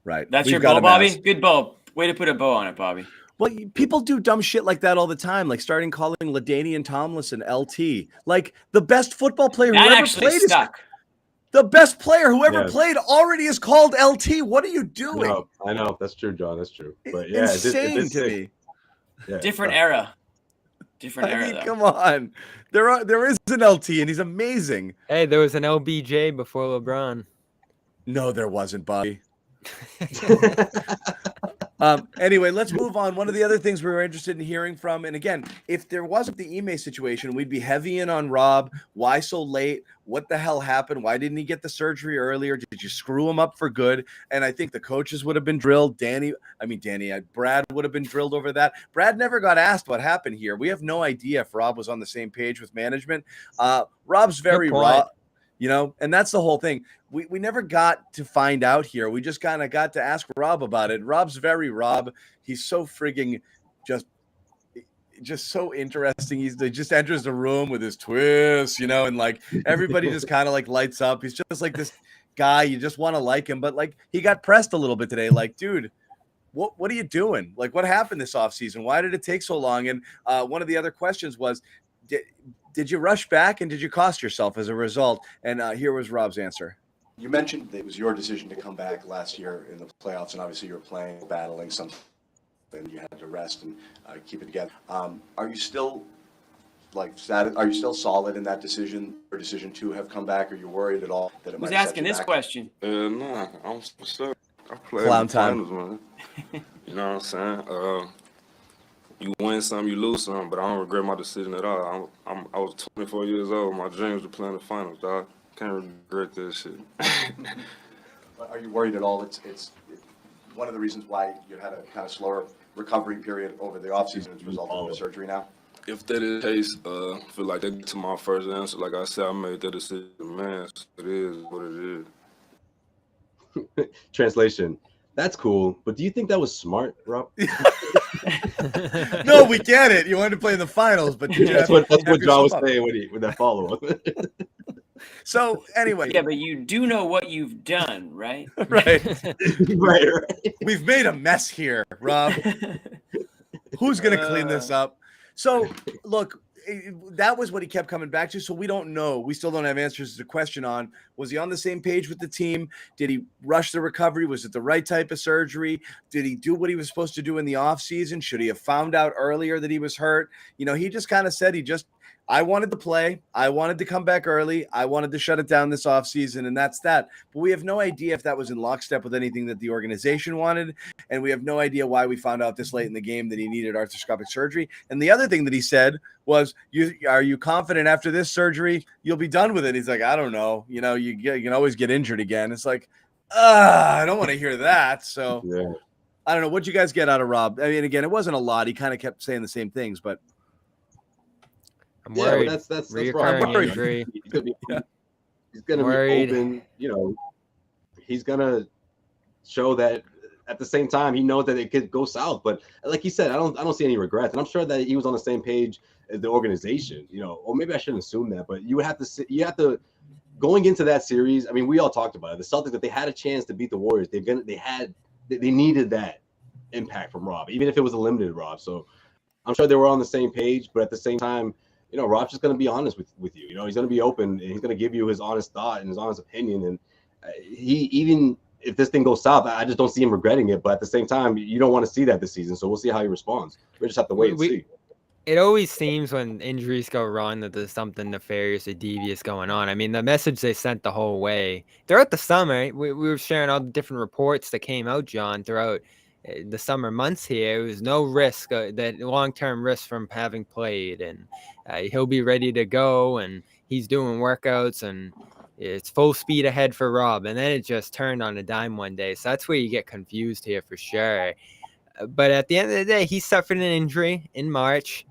[SPEAKER 1] Right.
[SPEAKER 2] That's your bow, Bobby? Good bow. Way to put a bow on it, Bobby.
[SPEAKER 1] Well, people do dumb shit like that all the time, like starting calling LaDainian Tomlinson LT. Like, the best football player who ever played
[SPEAKER 2] stuck.
[SPEAKER 1] The best player who ever played already is called LT. What are you doing?
[SPEAKER 4] I know. That's true, John. That's true. But
[SPEAKER 1] insane to me.
[SPEAKER 4] Yeah,
[SPEAKER 2] different era. Different era. Though.
[SPEAKER 1] Come on. There is an LT, and he's amazing.
[SPEAKER 3] Hey, there was an LBJ before LeBron.
[SPEAKER 1] No, there wasn't, Bobby. Anyway, let's move on. One of the other things we were interested in hearing from, and again, if there wasn't the Ime situation, we'd be heavy in on Rob. Why so late? What the hell happened? Why didn't he get the surgery earlier? Did you screw him up for good? And I think the coaches would have been drilled. Brad would have been drilled over that. Brad never got asked what happened here. We have no idea if Rob was on the same page with management. Rob's very raw. And that's the whole thing. We never got to find out here. We just kind of got to ask Rob about it. Rob's very Rob. He's so frigging just so interesting. He just enters the room with his twist, and like everybody just kind of like lights up. He's just like this guy. You just want to like him. But like, he got pressed a little bit today. Like, dude, what are you doing? Like, what happened this offseason? Why did it take so long? And one of the other questions was, did you rush back and did you cost yourself as a result? And here was Rob's answer.
[SPEAKER 9] You mentioned it was your decision to come back last year in the playoffs, and obviously you were playing, battling something, and you had to rest and keep it together. Are you still are you still solid in that decision or decision to have come back? Are you worried at all that it might
[SPEAKER 2] Who's asking this question?
[SPEAKER 10] Nah, I'm stuck. I played
[SPEAKER 1] Clown
[SPEAKER 10] in the
[SPEAKER 1] time.
[SPEAKER 10] finals, man. You know what I'm saying? You win some, you lose some, but I don't regret my decision at all. I was 24 years old. My dreams were playing the finals, dog. Can't regret this shit.
[SPEAKER 9] Are you worried at all? It's one of the reasons why you had a kind of slower recovery period over the offseason as a result of the surgery now?
[SPEAKER 10] If that is the case, I feel like that to my first answer. Like I said, I made that decision, man. So it is what it is.
[SPEAKER 4] Translation. That's cool, but do you think that was smart, Rob?
[SPEAKER 1] No, we get it. You wanted to play in the finals, but
[SPEAKER 4] that's what John was saying with that follow-up.
[SPEAKER 1] So anyway,
[SPEAKER 2] yeah, but you do know what you've done, right?
[SPEAKER 1] right.
[SPEAKER 4] right.
[SPEAKER 1] We've made a mess here, Rob. Who's going to clean this up? So, look, that was what he kept coming back to. So we don't know. We still don't have answers to the question on, was he on the same page with the team? Did he rush the recovery? Was it the right type of surgery? Did he do what he was supposed to do in the offseason? Should he have found out earlier that he was hurt? You know, he just kind of said I wanted to play. I wanted to come back early. I wanted to shut it down this offseason, and that's that. But we have no idea if that was in lockstep with anything that the organization wanted, and we have no idea why we found out this late in the game that he needed arthroscopic surgery. And the other thing that he said was, are you confident after this surgery you'll be done with it? He's like, I don't know. You know, you can always get injured again. It's like, I don't want to hear that. So
[SPEAKER 4] Yeah.
[SPEAKER 1] I don't know. What'd you guys get out of Rob? I mean, again, it wasn't a lot. He kind of kept saying the same things, but
[SPEAKER 3] I'm worried.
[SPEAKER 4] Yeah, that's
[SPEAKER 3] reoccurring
[SPEAKER 4] right.
[SPEAKER 3] injury.
[SPEAKER 4] He's gonna be open. You know, he's gonna show that. At the same time, he knows that it could go south. But like he said, I don't see any regrets, and I'm sure that he was on the same page as the organization. You know, or maybe I shouldn't assume that, but you have to going into that series. I mean, we all talked about it. The Celtics, that they had a chance to beat the Warriors, they needed that impact from Rob, even if it was a limited Rob. So I'm sure they were on the same page, but at the same time, you know, Rob's just going to be honest with you. You know, he's going to be open, and he's going to give you his honest thought and his honest opinion. And even if this thing goes south, I just don't see him regretting it. But at the same time, you don't want to see that this season. So we'll see how he responds. We just have to wait and see.
[SPEAKER 3] It always seems when injuries go wrong that there's something nefarious or devious going on. I mean, the message they sent the whole way throughout the summer, we were sharing all the different reports that came out, John, throughout the summer months here. There was no risk, that long-term risk from having played, and he'll be ready to go, and he's doing workouts, and it's full speed ahead for Rob. And then it just turned on a dime one day. So that's where you get confused here for sure. But at the end of the day, he suffered an injury in March.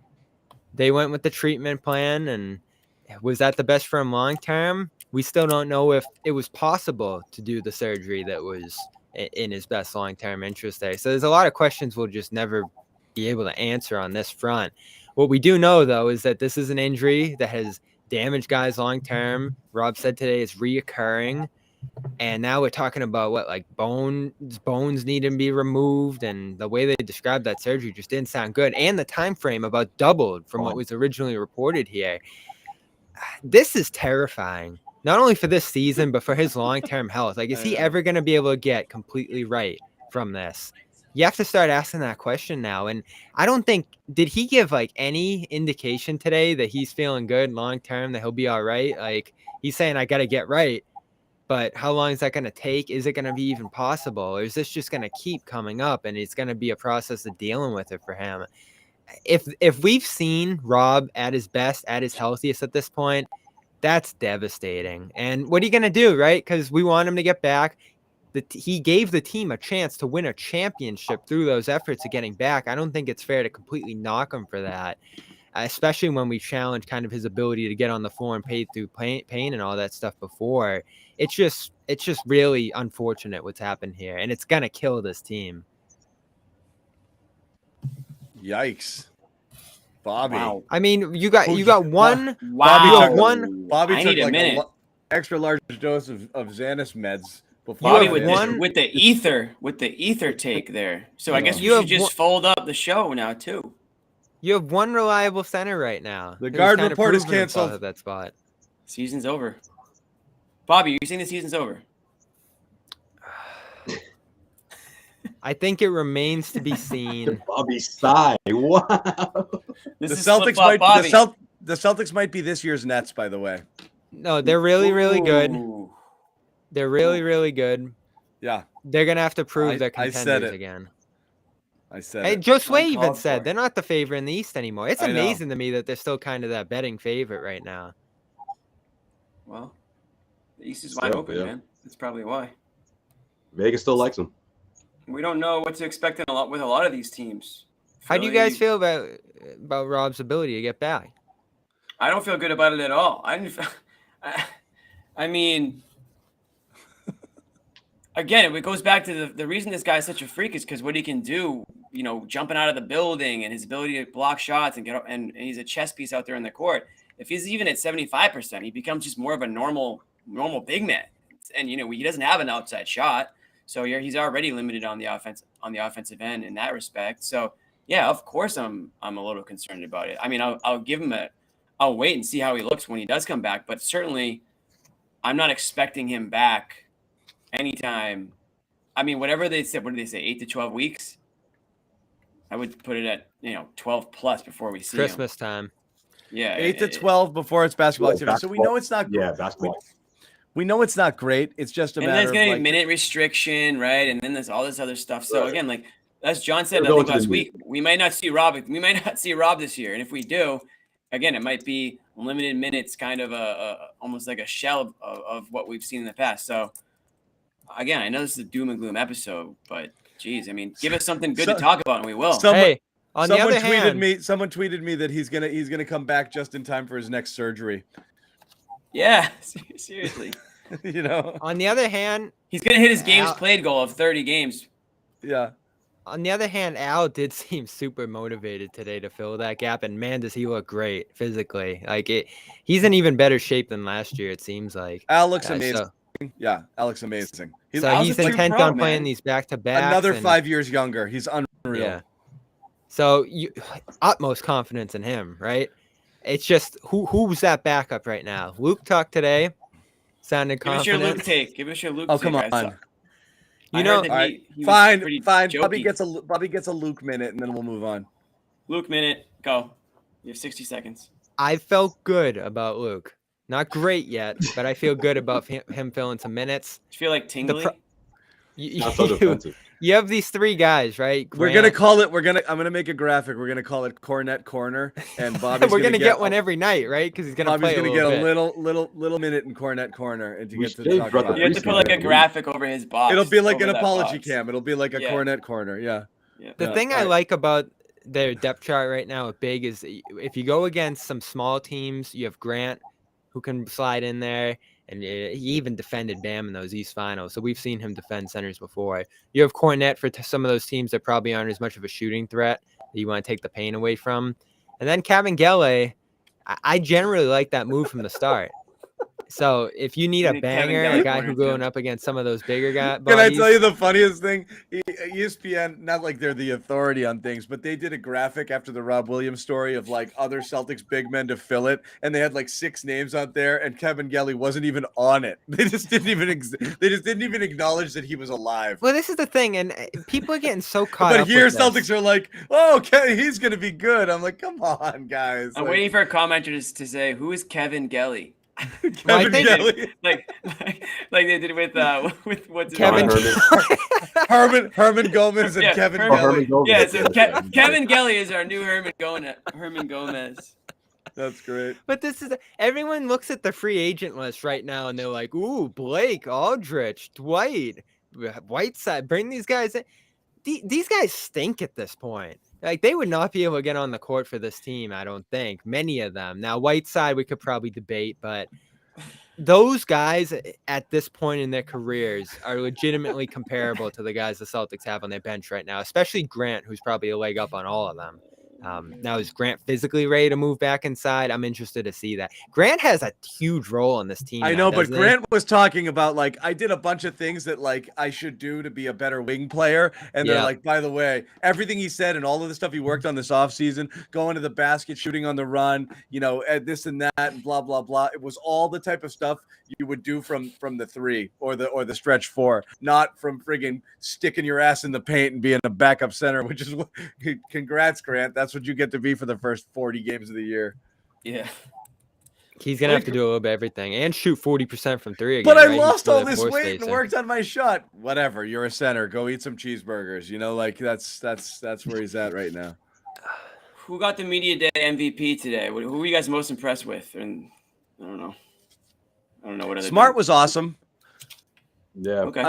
[SPEAKER 3] They went with the treatment plan, and was that the best for him long term? We still don't know if it was possible to do the surgery that was in his best long-term interest there. So there's a lot of questions we'll just never be able to answer on this front. What we do know, though, is that this is an injury that has damaged guys long-term. Rob said today it's reoccurring. And now we're talking about like bones need to be removed, and the way they described that surgery just didn't sound good. And the time frame about doubled from what was originally reported here. This is terrifying, not only for this season, but for his long-term health. Like, is he ever going to be able to get completely right from this? You have to start asking that question now. And I don't think, did he give like any indication today that he's feeling good long-term, that he'll be all right? Like, he's saying, I got to get right. But how long is that going to take? Is it going to be even possible? Or is this just going to keep coming up, and it's going to be a process of dealing with it for him? If we've seen Rob at his best, at his healthiest at this point, that's devastating. And what are you going to do, right? Because we want him to get back. He gave the team a chance to win a championship through those efforts of getting back. I don't think it's fair to completely knock him for that, especially when we challenge kind of his ability to get on the floor and pay through pain and all that stuff before. It's just really unfortunate what's happened here, and it's gonna kill this team.
[SPEAKER 1] Yikes, Bobby!
[SPEAKER 2] Wow.
[SPEAKER 3] I mean, you got one.
[SPEAKER 2] Wow.
[SPEAKER 1] Bobby took like an extra large dose of Xanax meds before.
[SPEAKER 2] Bobby with the ether take there. So I guess you should just fold up the show now too.
[SPEAKER 3] You have one reliable center right now.
[SPEAKER 1] The guard report is canceled
[SPEAKER 3] at that spot.
[SPEAKER 2] Season's over. Bobby, you think the season's over?
[SPEAKER 3] I think it remains to be seen.
[SPEAKER 4] Bobby sigh. Wow.
[SPEAKER 1] The Celtics might be this year's Nets, by the way.
[SPEAKER 3] No, they're really, really good. They're really, really good.
[SPEAKER 1] Yeah.
[SPEAKER 3] They're gonna have to prove they're contenders again.
[SPEAKER 1] I said
[SPEAKER 3] Hey, Joe Sway even said they're not the favorite in the East anymore. It's amazing to me that they're still kind of that betting favorite right now.
[SPEAKER 2] Well, the East is wide open, man. That's probably why.
[SPEAKER 4] Vegas still likes them.
[SPEAKER 2] We don't know what to expect with a lot of these teams.
[SPEAKER 3] How do you guys feel about Rob's ability to get back?
[SPEAKER 2] I don't feel good about it at all. I mean, again, it goes back to the reason this guy's such a freak is because what he can do, you know, jumping out of the building and his ability to block shots and get up, and he's a chess piece out there in the court. If he's even at 75%, he becomes just more of a normal big man. And, you know, he doesn't have an outside shot. So he's already limited on the offensive end in that respect. So, yeah, of course I'm a little concerned about it. I mean, I'll give him I'll wait and see how he looks when he does come back, but certainly I'm not expecting him back anytime. I mean, whatever they said, what did they say? 8 to 12 weeks. I would put it at 12 plus before we see
[SPEAKER 3] Christmas
[SPEAKER 2] him.
[SPEAKER 3] time.
[SPEAKER 2] Yeah,
[SPEAKER 1] 8 to 12 before it's basketball activity. So we know it's not.
[SPEAKER 4] Yeah, basketball.
[SPEAKER 1] We know it's not great. It's just a
[SPEAKER 2] and
[SPEAKER 1] matter
[SPEAKER 2] there's
[SPEAKER 1] of
[SPEAKER 2] gonna be
[SPEAKER 1] like
[SPEAKER 2] minute restriction, right? And then there's all this other stuff. So
[SPEAKER 4] Right.
[SPEAKER 2] again, like as John said, I
[SPEAKER 4] They're
[SPEAKER 2] think
[SPEAKER 4] going to
[SPEAKER 2] last
[SPEAKER 4] the
[SPEAKER 2] week, we might not see Rob. We might not see Rob this year, and if we do, again, it might be limited minutes, kind of almost like a shell of what we've seen in the past. So again, I know this is a doom and gloom episode, but geez, I mean, give us something good to talk about, and we will.
[SPEAKER 3] Hey, on the other hand,
[SPEAKER 1] someone tweeted me that he's gonna come back just in time for his next surgery.
[SPEAKER 2] Yeah, seriously.
[SPEAKER 1] You know.
[SPEAKER 3] On the other hand,
[SPEAKER 2] he's gonna hit his games played goal of 30 games.
[SPEAKER 1] Yeah.
[SPEAKER 3] On the other hand, Al did seem super motivated today to fill that gap, and man, does he look great physically. Like he's in even better shape than last year. It seems like
[SPEAKER 1] Al looks amazing. Yeah, Al looks amazing.
[SPEAKER 3] He's intent on playing these back to back.
[SPEAKER 1] Another 5 years younger. He's unreal.
[SPEAKER 3] Yeah. So utmost confidence in him, right? It's just who's that backup right now? Luke talked today. Sounded confident.
[SPEAKER 2] Give us your Luke take. Give us your Luke
[SPEAKER 1] take.
[SPEAKER 2] take.
[SPEAKER 1] Oh, come on.
[SPEAKER 2] You know,
[SPEAKER 1] fine. Bobby gets a Luke minute, and then we'll move on.
[SPEAKER 2] Luke minute, go. You have 60 seconds.
[SPEAKER 3] I felt good about Luke. Not great yet, but I feel good about him filling some minutes.
[SPEAKER 2] You feel like tingly?
[SPEAKER 4] Not so defensive.
[SPEAKER 3] You have these three guys, right?
[SPEAKER 1] Grant. We're gonna call it. I'm gonna make a graphic. We're gonna call it Cornet Corner, and Bobby's
[SPEAKER 3] we're gonna get one every night, right? Because he's gonna
[SPEAKER 1] Bobby's
[SPEAKER 3] play.
[SPEAKER 1] Gonna get a little minute in Cornet Corner, and to get to talk about.
[SPEAKER 2] You have to put like a graphic over his box.
[SPEAKER 1] It'll be like an apology cam. It'll be like a Cornet Corner. Yeah.
[SPEAKER 3] The thing I like about their depth chart right now at big is if you go against some small teams, you have Grant who can slide in there. And he even defended Bam in those East Finals. So we've seen him defend centers before. You have Cornet for some of those teams that probably aren't as much of a shooting threat that you want to take the pain away from. And then Kabengele, I generally like that move from the start. So if you need a banger, a guy who's going up against some of those bigger guys.
[SPEAKER 1] Can I tell you the funniest thing? ESPN, not like they're the authority on things, but they did a graphic after the Rob Williams story of like other Celtics big men to fill it, and they had like 6 names out there, and Kabengele wasn't even on it. They just didn't even acknowledge that he was alive.
[SPEAKER 3] Well, this is the thing, and people are getting so caught up.
[SPEAKER 1] But here, Celtics are like, "Oh, okay, he's gonna be good." I'm like, "Come on, guys!"
[SPEAKER 2] I'm waiting for a commenter to say, "Who is Kabengele?"
[SPEAKER 3] Well, I think
[SPEAKER 2] like they did with what's
[SPEAKER 3] Kevin
[SPEAKER 1] Herman Gomez and Kevin Gelly.
[SPEAKER 2] Yeah, so Kabengele is our new Herman Gomez.
[SPEAKER 1] That's great.
[SPEAKER 3] But this is everyone looks at the free agent list right now and they're like, "Ooh, Blake, Aldrich, Dwight, Whiteside, bring these guys in." These guys stink at this point. Like they would not be able to get on the court for this team, I don't think. Many of them. Now, Whiteside we could probably debate, but those guys at this point in their careers are legitimately comparable to the guys the Celtics have on their bench right now, especially Grant, who's probably a leg up on all of them. Now, is Grant physically ready to move back inside? I'm interested to see that. Grant has a huge role on this team.
[SPEAKER 1] I know, but Grant was talking about, like, I did a bunch of things that, like, I should do to be a better wing player. And they're like, by the way, everything he said and all of the stuff he worked on this offseason, going to the basket, shooting on the run, you know, this and that, and blah, blah, blah. It was all the type of stuff you would do from the 3 or the stretch 4, not from friggin' sticking your ass in the paint and being a backup center, which is what, congrats, Grant. That's what you get to be for the first 40 games of the year.
[SPEAKER 2] Yeah.
[SPEAKER 3] He's going to have to do a little bit of everything and shoot 40% from 3 again.
[SPEAKER 1] But I lost all this weight and worked on my shot. Whatever. You're a center. Go eat some cheeseburgers. You know, like that's where he's at right now.
[SPEAKER 2] Who got the Media Day MVP today? Who were you guys most impressed with? And I don't know what other
[SPEAKER 1] Smart was awesome.
[SPEAKER 4] Yeah.
[SPEAKER 2] Okay.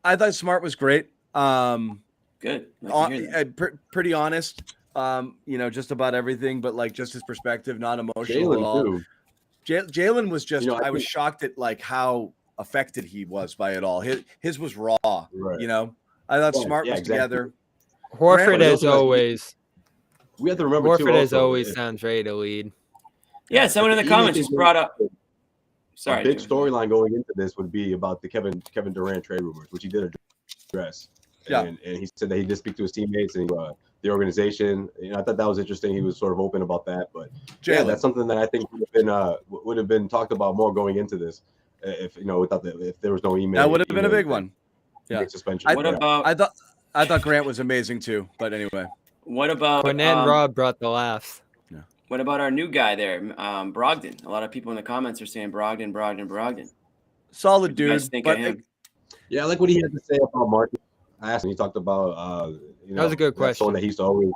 [SPEAKER 1] I thought Smart was great.
[SPEAKER 2] Good.
[SPEAKER 1] Pretty honest. You know, just about everything, but like just his perspective, not emotional at all. Jalen was just, I was shocked at like how affected he was by it all. His was raw, you know. I thought Smart was together.
[SPEAKER 3] Horford, as always.
[SPEAKER 4] We have to remember
[SPEAKER 3] Horford, as always, sounds ready to lead.
[SPEAKER 2] Yeah, someone in the comments just brought up. Sorry.
[SPEAKER 4] A big storyline going into this would be about the Kevin Durant trade rumors, which he did address.
[SPEAKER 1] Yeah.
[SPEAKER 4] And he said that he did speak to his teammates and the organization. I thought that was interesting. He was sort of open about that, but yeah, that's something that I think would have been talked about more going into this. If if there was no email,
[SPEAKER 1] that would have been a big one. Yeah,
[SPEAKER 4] suspension.
[SPEAKER 1] I thought Grant was amazing too, but anyway.
[SPEAKER 2] What about
[SPEAKER 3] Cornette and Rob brought the laughs.
[SPEAKER 1] Yeah.
[SPEAKER 2] What about our new guy there, Brogdon? A lot of people in the comments are saying Brogdon.
[SPEAKER 1] Solid dude.
[SPEAKER 2] You guys think of him?
[SPEAKER 4] Yeah, I like what he had to say about Marcus. I asked him. He talked about
[SPEAKER 3] that was a good question.
[SPEAKER 4] Someone that he used to always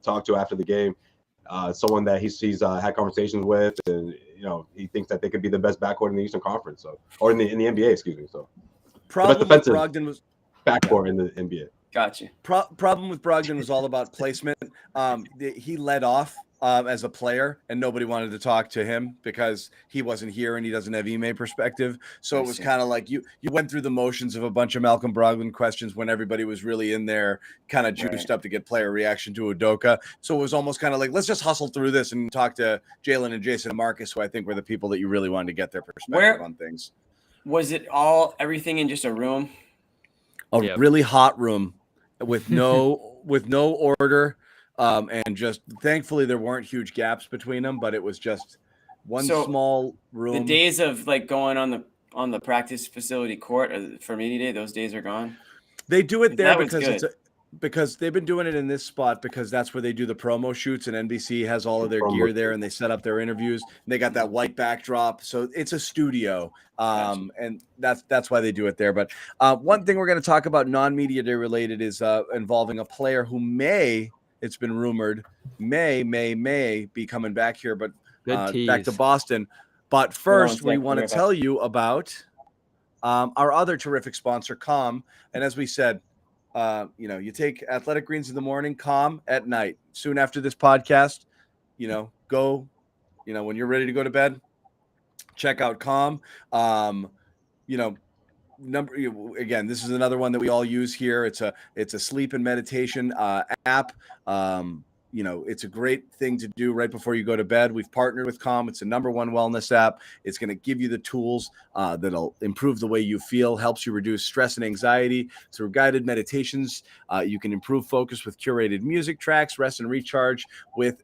[SPEAKER 4] talk to after the game. Someone that he's had conversations with, and he thinks that they could be the best backcourt in the Eastern Conference, or in the NBA, excuse me. So
[SPEAKER 1] problem with Brogdon was
[SPEAKER 4] backcourt in the NBA.
[SPEAKER 2] Gotcha.
[SPEAKER 1] Problem with Brogdon was all about placement. He led off as a player, and nobody wanted to talk to him because he wasn't here and he doesn't have Ime perspective. So it was kind of like you went through the motions of a bunch of Malcolm Brogdon questions when everybody was really in there, kind of juiced up to get player reaction to Udoka. So it was almost kind of like, let's just hustle through this and talk to Jalen and Jason and Marcus, who I think were the people that you really wanted to get their perspective on things.
[SPEAKER 2] Was it everything in just a room?
[SPEAKER 1] Really hot room with no order. And just thankfully there weren't huge gaps between them, but it was just one small room.
[SPEAKER 2] The days of like going on the practice facility court for media day, those days are gone.
[SPEAKER 1] They do it there because they've been doing it in this spot because that's where they do the promo shoots, and NBC has all of their gear there, and they set up their interviews. And they got that white backdrop, so it's a studio, and that's why they do it there. But one thing we're going to talk about non-media day related is involving a player who it's been rumored may be coming back here, but back to Boston. But first, we want to tell you about our other terrific sponsor, Calm. And as we said, you take Athletic Greens in the morning, Calm at night. Soon after this podcast, go, when you're ready to go to bed, check out Calm. Again, this is another one that we all use here. It's a sleep and meditation app. It's a great thing to do right before you go to bed. We've partnered with Calm. It's the #1 wellness app. It's going to give you the tools that'll improve the way you feel, helps you reduce stress and anxiety through guided meditations. You can improve focus with curated music tracks, rest and recharge with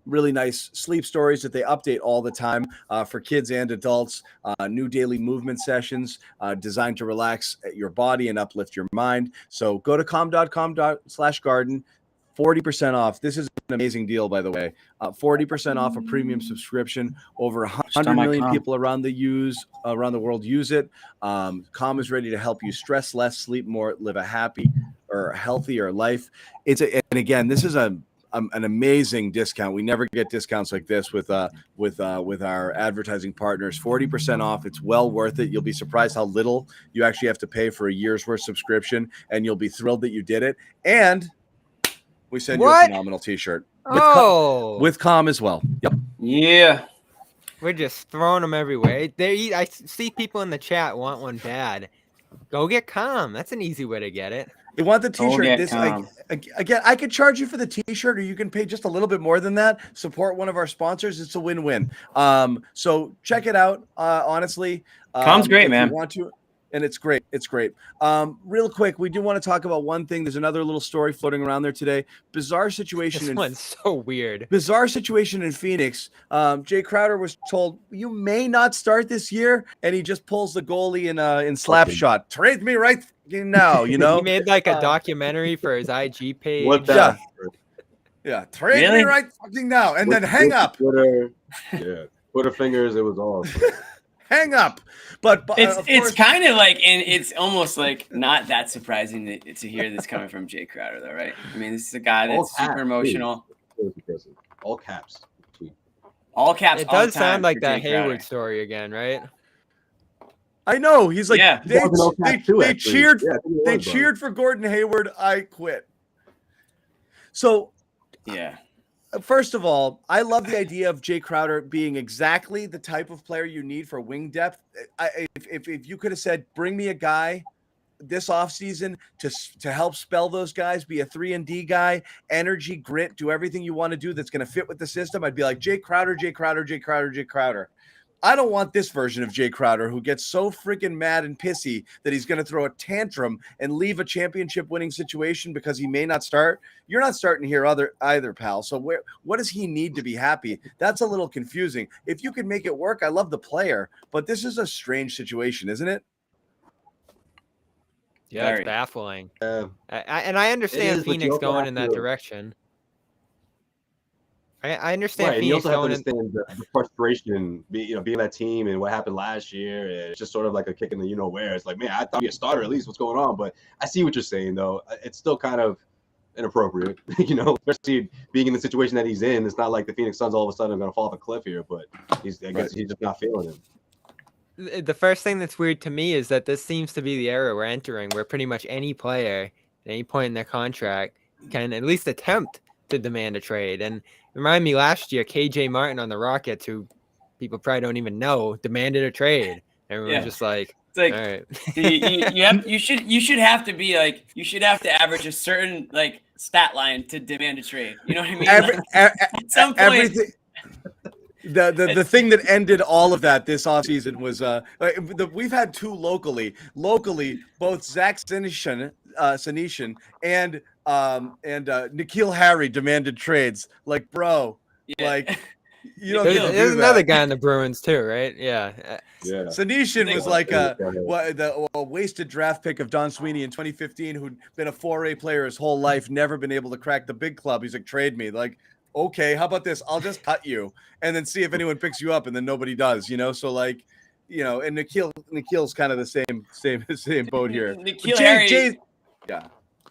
[SPEAKER 1] really nice sleep stories that they update all the time for kids and adults. New daily movement sessions designed to relax your body and uplift your mind. So go to calm.com/garden. 40% off. This is an amazing deal, by the way. 40% off a premium subscription. Over 100 million people around the world use it. Calm is ready to help you stress less, sleep more, live a happy or healthier life. And again, this is an amazing discount. We never get discounts like this with our advertising partners. 40% off. It's well worth it. You'll be surprised how little you actually have to pay for a year's worth subscription, and you'll be thrilled that you did it. And we send you a phenomenal T-shirt with Calm as well. Yep.
[SPEAKER 2] Yeah.
[SPEAKER 3] We're just throwing them everywhere. I see people in the chat want one bad. Go get Calm. That's an easy way to get it.
[SPEAKER 1] You want the T-shirt? Again, I could charge you for the T-shirt, or you can pay just a little bit more than that. Support one of our sponsors. It's a win-win. So check it out. Honestly,
[SPEAKER 2] Calm's great, man.
[SPEAKER 1] You want to. And it's great. It's great. Real quick, we do want to talk about one thing. There's another little story floating around there today. Bizarre situation.
[SPEAKER 3] This one's so weird.
[SPEAKER 1] Bizarre situation in Phoenix. Jay Crowder was told, you may not start this year, and he just pulls the goalie in slap shot. Trade me right now,
[SPEAKER 3] He made like a documentary for his IG page.
[SPEAKER 4] What the?
[SPEAKER 1] Yeah. Trade me right fucking now, and then hang up.
[SPEAKER 4] Twitter fingers. It was all.
[SPEAKER 1] Hang up. But
[SPEAKER 2] it's kind of like, and it's almost like not that surprising to hear this coming from Jay Crowder, though, right? I mean, this is a guy that's super emotional.
[SPEAKER 4] All caps.
[SPEAKER 2] All caps.
[SPEAKER 3] It does sound like that Hayward story again, right?
[SPEAKER 1] I know. He's like, they cheered. They
[SPEAKER 4] cheered
[SPEAKER 1] cheered for Gordon Hayward. I quit. So,
[SPEAKER 2] yeah.
[SPEAKER 1] First of all, I love the idea of Jay Crowder being exactly the type of player you need for wing depth. If you could have said, bring me a guy this offseason to help spell those guys, be a 3-and-D guy, energy, grit, do everything you want to do that's going to fit with the system, I'd be like, Jay Crowder, Jay Crowder, Jay Crowder, Jay Crowder. I don't want this version of Jay Crowder who gets so freaking mad and pissy that he's going to throw a tantrum and leave a championship winning situation because he may not start. You're not starting here either, pal. So what does he need to be happy? That's a little confusing. If you could make it work, I love the player, but this is a strange situation, isn't it?
[SPEAKER 3] Yeah, it's baffling. And I understand Phoenix going in that direction. I understand
[SPEAKER 4] right, and you
[SPEAKER 3] Phoenix
[SPEAKER 4] also have to
[SPEAKER 3] going
[SPEAKER 4] understand the frustration, being that team and what happened last year. And it's just sort of like a kick in the where. It's like, man, I thought you a starter at least. What's going on? But I see what you're saying, though. It's still kind of inappropriate, especially being in the situation that he's in. It's not like the Phoenix Suns all of a sudden are going to fall off a cliff here, but I guess he's just not feeling it.
[SPEAKER 3] The first thing that's weird to me is that this seems to be the era we're entering, where pretty much any player at any point in their contract can at least attempt to demand a trade. And remind me, last year, KJ Martin on the Rockets, who people probably don't even know, demanded a trade. Everyone's just like,
[SPEAKER 2] it's like,
[SPEAKER 3] all right.
[SPEAKER 2] you should have to average a certain like stat line to demand a trade. You know what I mean? At some point,
[SPEAKER 1] everything. The thing that ended all of that this offseason was we've had two locally both Zach Senyshyn and N'Keal Harry demanded trades. Like, bro, like, you don't
[SPEAKER 3] there's another guy in the Bruins too, right? Yeah.
[SPEAKER 1] Senyshyn was like a wasted draft pick of Don Sweeney in 2015, who'd been a 4A player his whole life, never been able to crack the big club. He's like, trade me. Like, okay, how about this? I'll just cut you and then see if anyone picks you up, and then nobody does, So like, and N'Keal's kind of the same boat here.
[SPEAKER 2] N'Keal Harry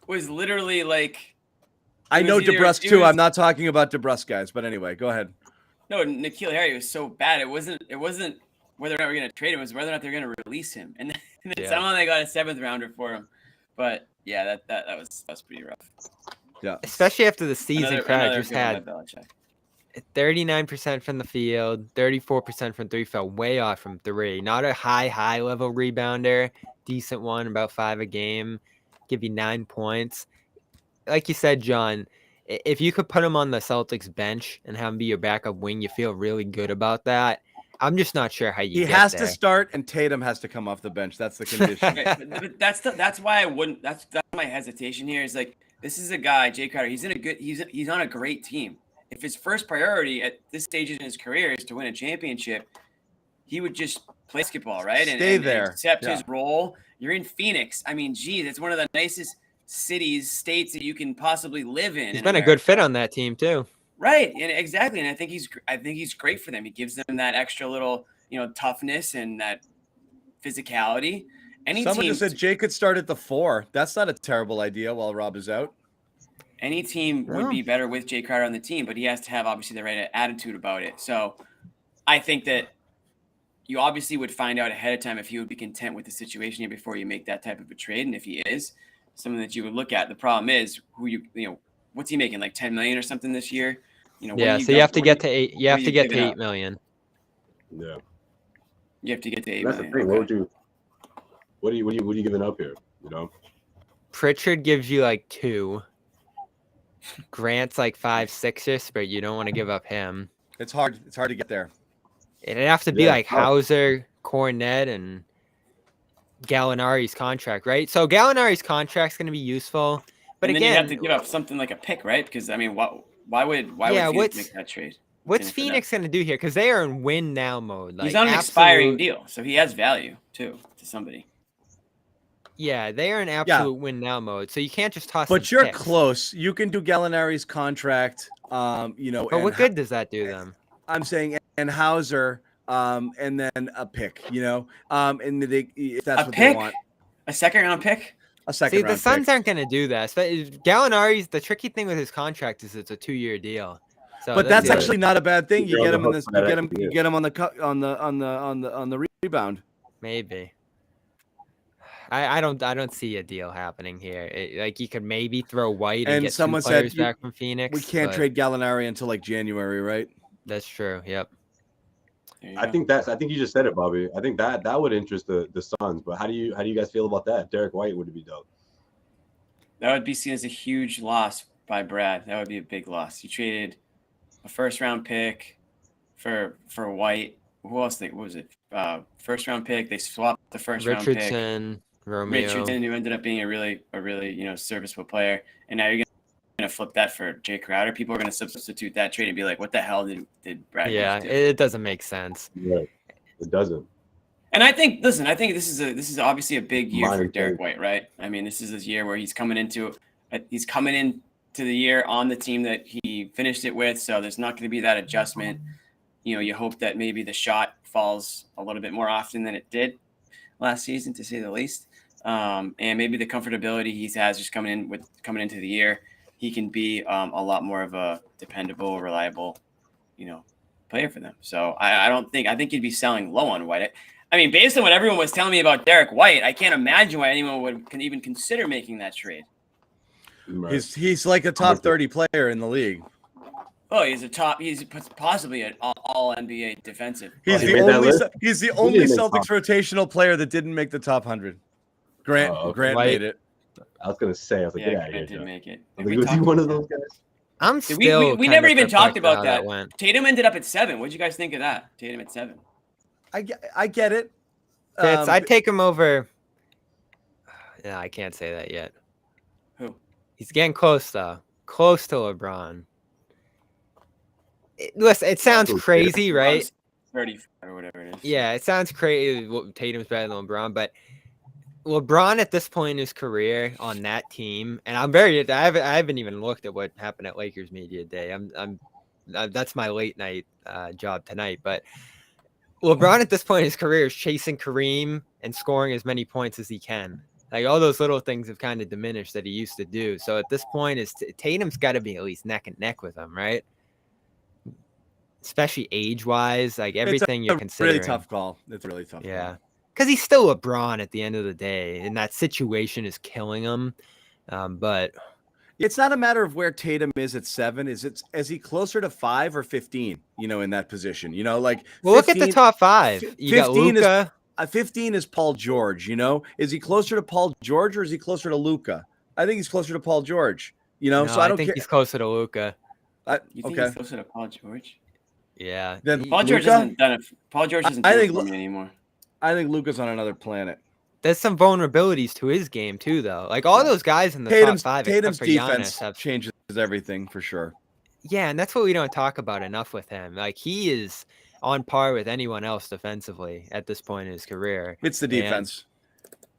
[SPEAKER 2] was literally like,
[SPEAKER 1] I know DeBrusque too. I'm not talking about DeBrusque guys, but anyway, go ahead.
[SPEAKER 2] No, N'Keal Harry was so bad. It wasn't whether or not we're going to trade him. It was whether or not they're going to release him. And then somehow they got a 7th rounder for him. But yeah, that was pretty rough.
[SPEAKER 1] Yeah,
[SPEAKER 3] especially after the season. Crowd just had 39% from the field, 34% from 3, fell way off from 3. Not a high level rebounder, decent one, about 5 a game, give you 9 points. Like you said, John, if you could put him on the Celtics bench and have him be your backup wing, you feel really good about that. I'm just not sure how you.
[SPEAKER 1] He has to start, and Tatum has to come off the bench. That's the condition.
[SPEAKER 2] But that's why I wouldn't. That's my hesitation here. Is like, this is a guy, Jay Crowder. He's on a great team. If his first priority at this stage in his career is to win a championship, he would just play basketball, right?
[SPEAKER 1] Stay there.
[SPEAKER 2] And accept his role. You're in Phoenix. I mean, geez, it's one of the nicest states that you can possibly live in.
[SPEAKER 3] He's been a good fit on that team too.
[SPEAKER 2] Right, and exactly, and I think he's great for them. He gives them that extra little, toughness and that physicality.
[SPEAKER 1] Someone just said Jay could start at the 4. That's not a terrible idea while Rob is out.
[SPEAKER 2] Any team would be better with Jay Crowder on the team, but he has to have obviously the right attitude about it. So I think that you obviously would find out ahead of time if he would be content with the situation here before you make that type of a trade, and if he is, something that you would look at. The problem is what's he making, like $10 million or something this year?
[SPEAKER 3] So you have to get to 8. You have to get to $8 million.
[SPEAKER 4] Yeah,
[SPEAKER 2] you have to get to $8
[SPEAKER 4] That's
[SPEAKER 2] million.
[SPEAKER 4] the thing. What are you giving up here?
[SPEAKER 3] Pritchard gives you like 2. Grant's like 5, 6-ish, but you don't want to give up him.
[SPEAKER 1] It's hard. It's hard to get there.
[SPEAKER 3] It'd have to be like Hauser, Cornette, and Gallinari's contract, right? So Gallinari's contract's going to be useful, but
[SPEAKER 2] and then
[SPEAKER 3] again,
[SPEAKER 2] you have to give up something like a pick, right? Because I mean, why would Phoenix make that trade?
[SPEAKER 3] What's Phoenix going to do here? Because they are in win now mode.
[SPEAKER 2] He's on an expiring deal, so he has value too to somebody.
[SPEAKER 3] Yeah, they are in absolute win now mode, so you can't just toss.
[SPEAKER 1] But you're
[SPEAKER 3] picks.
[SPEAKER 1] close. You can do Gallinari's contract.
[SPEAKER 3] But what good does that do them?
[SPEAKER 1] I'm saying, and Hauser, and then a pick. And if that's what they want,
[SPEAKER 2] a 2nd round pick.
[SPEAKER 1] A second.
[SPEAKER 3] See, the Suns aren't going to do that. Gallinari's, the tricky thing with his contract is it's a 2-year deal. So
[SPEAKER 1] but that's actually not a bad thing. You get him in this. You get him on the rebound.
[SPEAKER 3] Maybe. I don't see a deal happening here. Like you could maybe throw White and get someone 2 players back from Phoenix.
[SPEAKER 1] We can't trade Gallinari until like January, right?
[SPEAKER 3] That's true. Yep.
[SPEAKER 4] I think you just said it, Bobby. I think that would interest the Suns. But how do you guys feel about that? Derek White would be dope.
[SPEAKER 2] That would be seen as a huge loss by Brad. That would be a big loss. You traded a 1st round pick for White. who else? What was it? First round pick. They swapped the first round pick. Richardson, who ended up being a really serviceable player, and now you're gonna flip that for Jay Crowder. People are gonna substitute that trade and be like, "What the hell did Brad?"
[SPEAKER 3] Yeah,
[SPEAKER 2] do?
[SPEAKER 3] it doesn't make sense.
[SPEAKER 4] Right. It doesn't.
[SPEAKER 2] And I think this is obviously a big year for Derek White, right? I mean, this is his year where he's coming into the year on the team that he finished it with. So there's not going to be that adjustment. You hope that maybe the shot falls a little bit more often than it did last season, to say the least. And maybe the comfortability he has just coming into the year, he can be a lot more of a dependable, reliable, player for them. So I think he'd be selling low on White. I mean, based on what everyone was telling me about Derek White, I can't imagine why anyone can even consider making that trade.
[SPEAKER 4] Right.
[SPEAKER 1] He's like a top 30 player in the league.
[SPEAKER 2] Oh, he's possibly an all NBA defensive.
[SPEAKER 1] He's the only Celtics rotational player that didn't make the top 100. Grant made it.
[SPEAKER 4] I was gonna say, get out of here.
[SPEAKER 2] Grant did make it.
[SPEAKER 4] Was he one of those guys?
[SPEAKER 3] I'm still.
[SPEAKER 2] We never even talked about that. Tatum ended up at 7. What did you guys think of that? Tatum at 7.
[SPEAKER 1] I get it.
[SPEAKER 3] I'd take him over. Yeah, I can't say that yet.
[SPEAKER 2] Who?
[SPEAKER 3] He's getting close though. Close to LeBron. Listen, it sounds crazy, right?
[SPEAKER 2] 35 or whatever it is.
[SPEAKER 3] Yeah, it sounds crazy. Tatum's better than LeBron, but LeBron at this point in his career on that team, and I haven't even looked at what happened at Lakers Media Day. That's my late night job tonight, but LeBron at this point in his career is chasing Kareem and scoring as many points as he can. Like all those little things have kind of diminished that he used to do. So at this point, Tatum's got to be at least neck and neck with him, right? Especially age-wise, like everything you're considering.
[SPEAKER 1] Really tough call. It's a really tough.
[SPEAKER 3] Yeah, because he's still LeBron at the end of the day, and that situation is killing him. But
[SPEAKER 1] it's not a matter of where Tatum is at 7. Is he closer to 5 or 15? In that position. Like
[SPEAKER 3] look at the top 5. You got Luka.
[SPEAKER 1] 15 is Paul George. Is he closer to Paul George or is he closer to Luka? I think he's closer to Paul George.
[SPEAKER 3] No,
[SPEAKER 1] so I
[SPEAKER 3] think he's closer to Luka.
[SPEAKER 2] You think he's closer to Paul George?
[SPEAKER 3] Yeah.
[SPEAKER 1] Then
[SPEAKER 2] Paul George hasn't done it. Paul George doesn't do it for me anymore.
[SPEAKER 1] I think Luka's on another planet.
[SPEAKER 3] There's some vulnerabilities to his game too, though. Like all those guys in the top 5,
[SPEAKER 1] Tatum's
[SPEAKER 3] except for
[SPEAKER 1] defense
[SPEAKER 3] Giannis,
[SPEAKER 1] changes everything for sure.
[SPEAKER 3] Yeah, and that's what we don't talk about enough with him. Like he is on par with anyone else defensively at this point in his career.
[SPEAKER 1] It's the defense.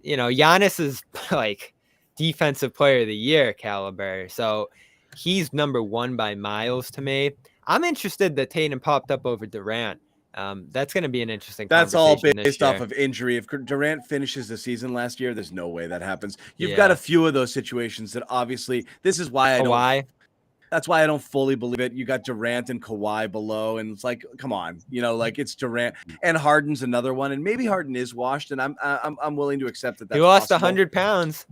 [SPEAKER 3] And, Giannis is like defensive player of the year caliber. So he's number 1 by miles to me. I'm interested that Tatum popped up over Durant. That's going to be an interesting
[SPEAKER 1] That's all
[SPEAKER 3] conversation
[SPEAKER 1] based off of injury. If Durant finishes the season last year, there's no way that happens. You've got a few of those situations that obviously this is why that's why I don't fully believe it. You got Durant and Kawhi below, and it's like, come on, it's Durant and Harden's another one, and maybe Harden is washed, and I'm willing to accept that. That's
[SPEAKER 3] he lost
[SPEAKER 1] possible.
[SPEAKER 3] 100 pounds.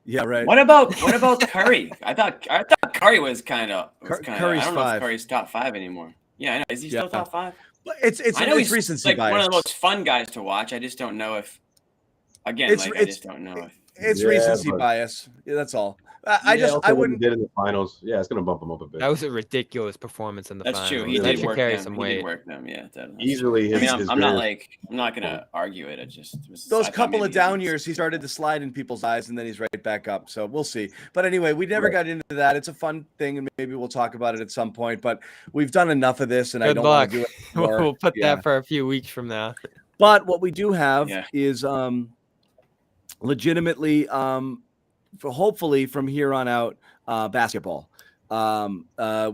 [SPEAKER 1] Yeah, right.
[SPEAKER 2] What about Curry? I thought Curry was kind of.
[SPEAKER 1] Curry's
[SPEAKER 2] I don't know
[SPEAKER 1] 5.
[SPEAKER 2] if Curry's top 5 anymore. Yeah, I know. Is he still top 5?
[SPEAKER 1] It's
[SPEAKER 2] I know
[SPEAKER 1] he's
[SPEAKER 2] he's
[SPEAKER 1] recency bias.
[SPEAKER 2] one of the most fun guys to watch. I just don't know if. Again, I just don't know if.
[SPEAKER 1] It's recency bias. Yeah, that's all. I wouldn't
[SPEAKER 4] did in the finals. Yeah, it's gonna bump him up a bit.
[SPEAKER 3] That was a ridiculous performance in the finals.
[SPEAKER 2] That's true.
[SPEAKER 3] He
[SPEAKER 2] did
[SPEAKER 3] work carry some weight.
[SPEAKER 2] He did work them. Yeah,
[SPEAKER 4] easily.
[SPEAKER 2] I'm not gonna argue it.
[SPEAKER 1] Those couple of down years, he started to slide in people's eyes, and then he's right back up. So we'll see. But anyway, we never got into that. It's a fun thing, and maybe we'll talk about it at some point. But we've done enough of this, and I don't want to do it anymore.
[SPEAKER 3] We'll put that for a few weeks from now.
[SPEAKER 1] But what we do have is legitimately, hopefully from here on out, basketball.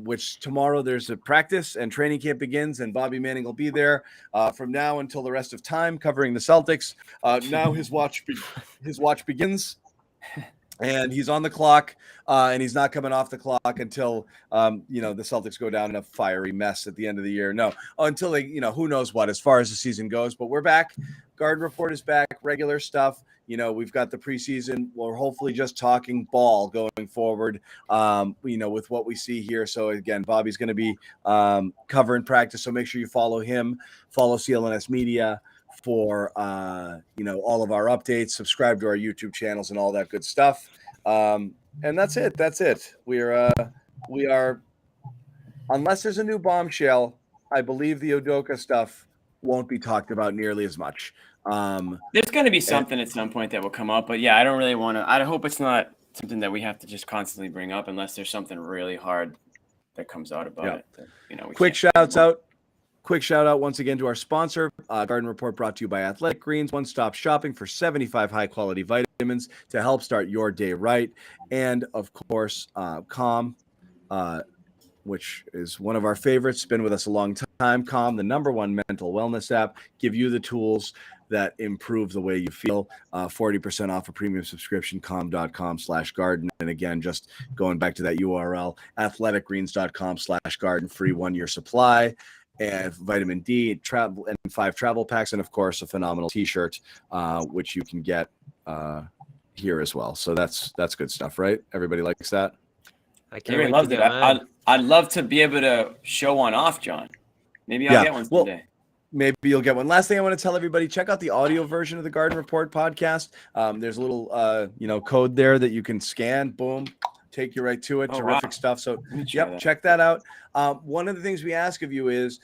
[SPEAKER 1] Which tomorrow there's a practice and training camp begins, and Bobby Manning will be there from now until the rest of time covering the Celtics. Now his watch begins, and he's on the clock, and he's not coming off the clock until the Celtics go down in a fiery mess at the end of the year. No, until they, who knows what as far as the season goes. But we're back. Garden Report is back. Regular stuff. We've got the preseason. We're hopefully just talking ball going forward, with what we see here. So, again, Bobby's going to be covering practice. So make sure you follow him, follow CLNS Media for, all of our updates, subscribe to our YouTube channels and all that good stuff. And that's it. We are, unless there's a new bombshell, I believe the Udoka stuff won't be talked about nearly as much.
[SPEAKER 2] There's going to be something at some point that will come up, but yeah, I don't really want to. I hope it's not something that we have to just constantly bring up unless there's something really hard that comes out about it. That,
[SPEAKER 1] Quick shout out once again to our sponsor, Garden Report, brought to you by Athletic Greens, one-stop shopping for 75 high-quality vitamins to help start your day right. And, of course, Calm, which is one of our favorites, been with us a long time. Calm, the #1 mental wellness app, give you the tools that improve the way you feel. 40% off a premium subscription, calm.com/garden. And again, just going back to that URL, athleticgreens.com/garden, free 1-year supply, and vitamin D, travel, and 5 travel packs, and of course a phenomenal t-shirt, which you can get here as well. So that's good stuff, right? Everybody likes that.
[SPEAKER 3] I can't wait
[SPEAKER 2] loved
[SPEAKER 3] to
[SPEAKER 2] it.
[SPEAKER 3] get mine.
[SPEAKER 2] I'd love to be able to show one off, John. Maybe I'll get one someday.
[SPEAKER 1] Maybe you'll get one. Last thing I want to tell everybody, check out the audio version of the Garden Report podcast. There's a little, code there that you can scan. Boom, take you right to it. Terrific stuff. So, check that out. One of the things we ask of you is,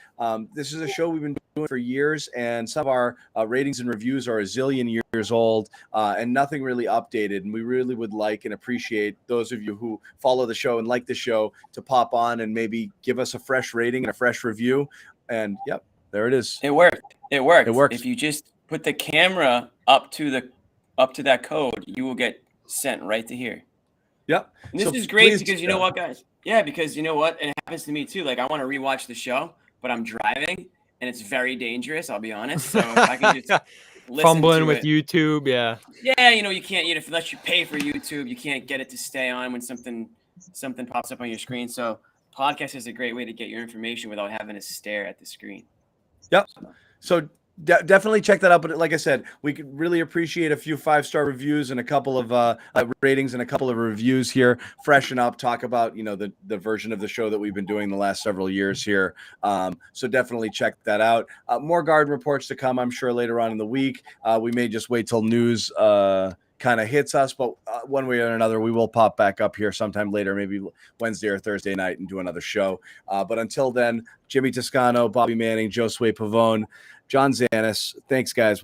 [SPEAKER 1] this is a show we've been doing for years, and some of our ratings and reviews are a zillion years old, and nothing really updated. And we really would like and appreciate those of you who follow the show and like the show to pop on and maybe give us a fresh rating and a fresh review. And there it is.
[SPEAKER 2] It worked. It works.
[SPEAKER 1] If
[SPEAKER 2] you just put the camera up to that code, you will get sent right to here.
[SPEAKER 1] Yep.
[SPEAKER 2] And this is great because you know what, guys? Yeah, because you know what? It happens to me too. Like, I want to rewatch the show, but I'm driving and it's very dangerous, I'll be honest. So if I can just listen
[SPEAKER 3] fumbling
[SPEAKER 2] to
[SPEAKER 3] with YouTube, yeah.
[SPEAKER 2] Yeah, you can't, unless you pay for YouTube, you can't get it to stay on when something pops up on your screen. So podcast is a great way to get your information without having to stare at the screen.
[SPEAKER 1] Yep. So definitely check that out. But like I said, we could really appreciate a few 5-star reviews and a couple of ratings and a couple of reviews here. Freshen up, talk about, the version of the show that we've been doing the last several years here. So definitely check that out. More Garden Reports to come, I'm sure, later on in the week. We may just wait till news kind of hits us, but one way or another, we will pop back up here sometime later, maybe Wednesday or Thursday night, and do another show. But until then, Jimmy Toscano, Bobby Manning, Josue Pavone, John Zanis, thanks, guys. We'll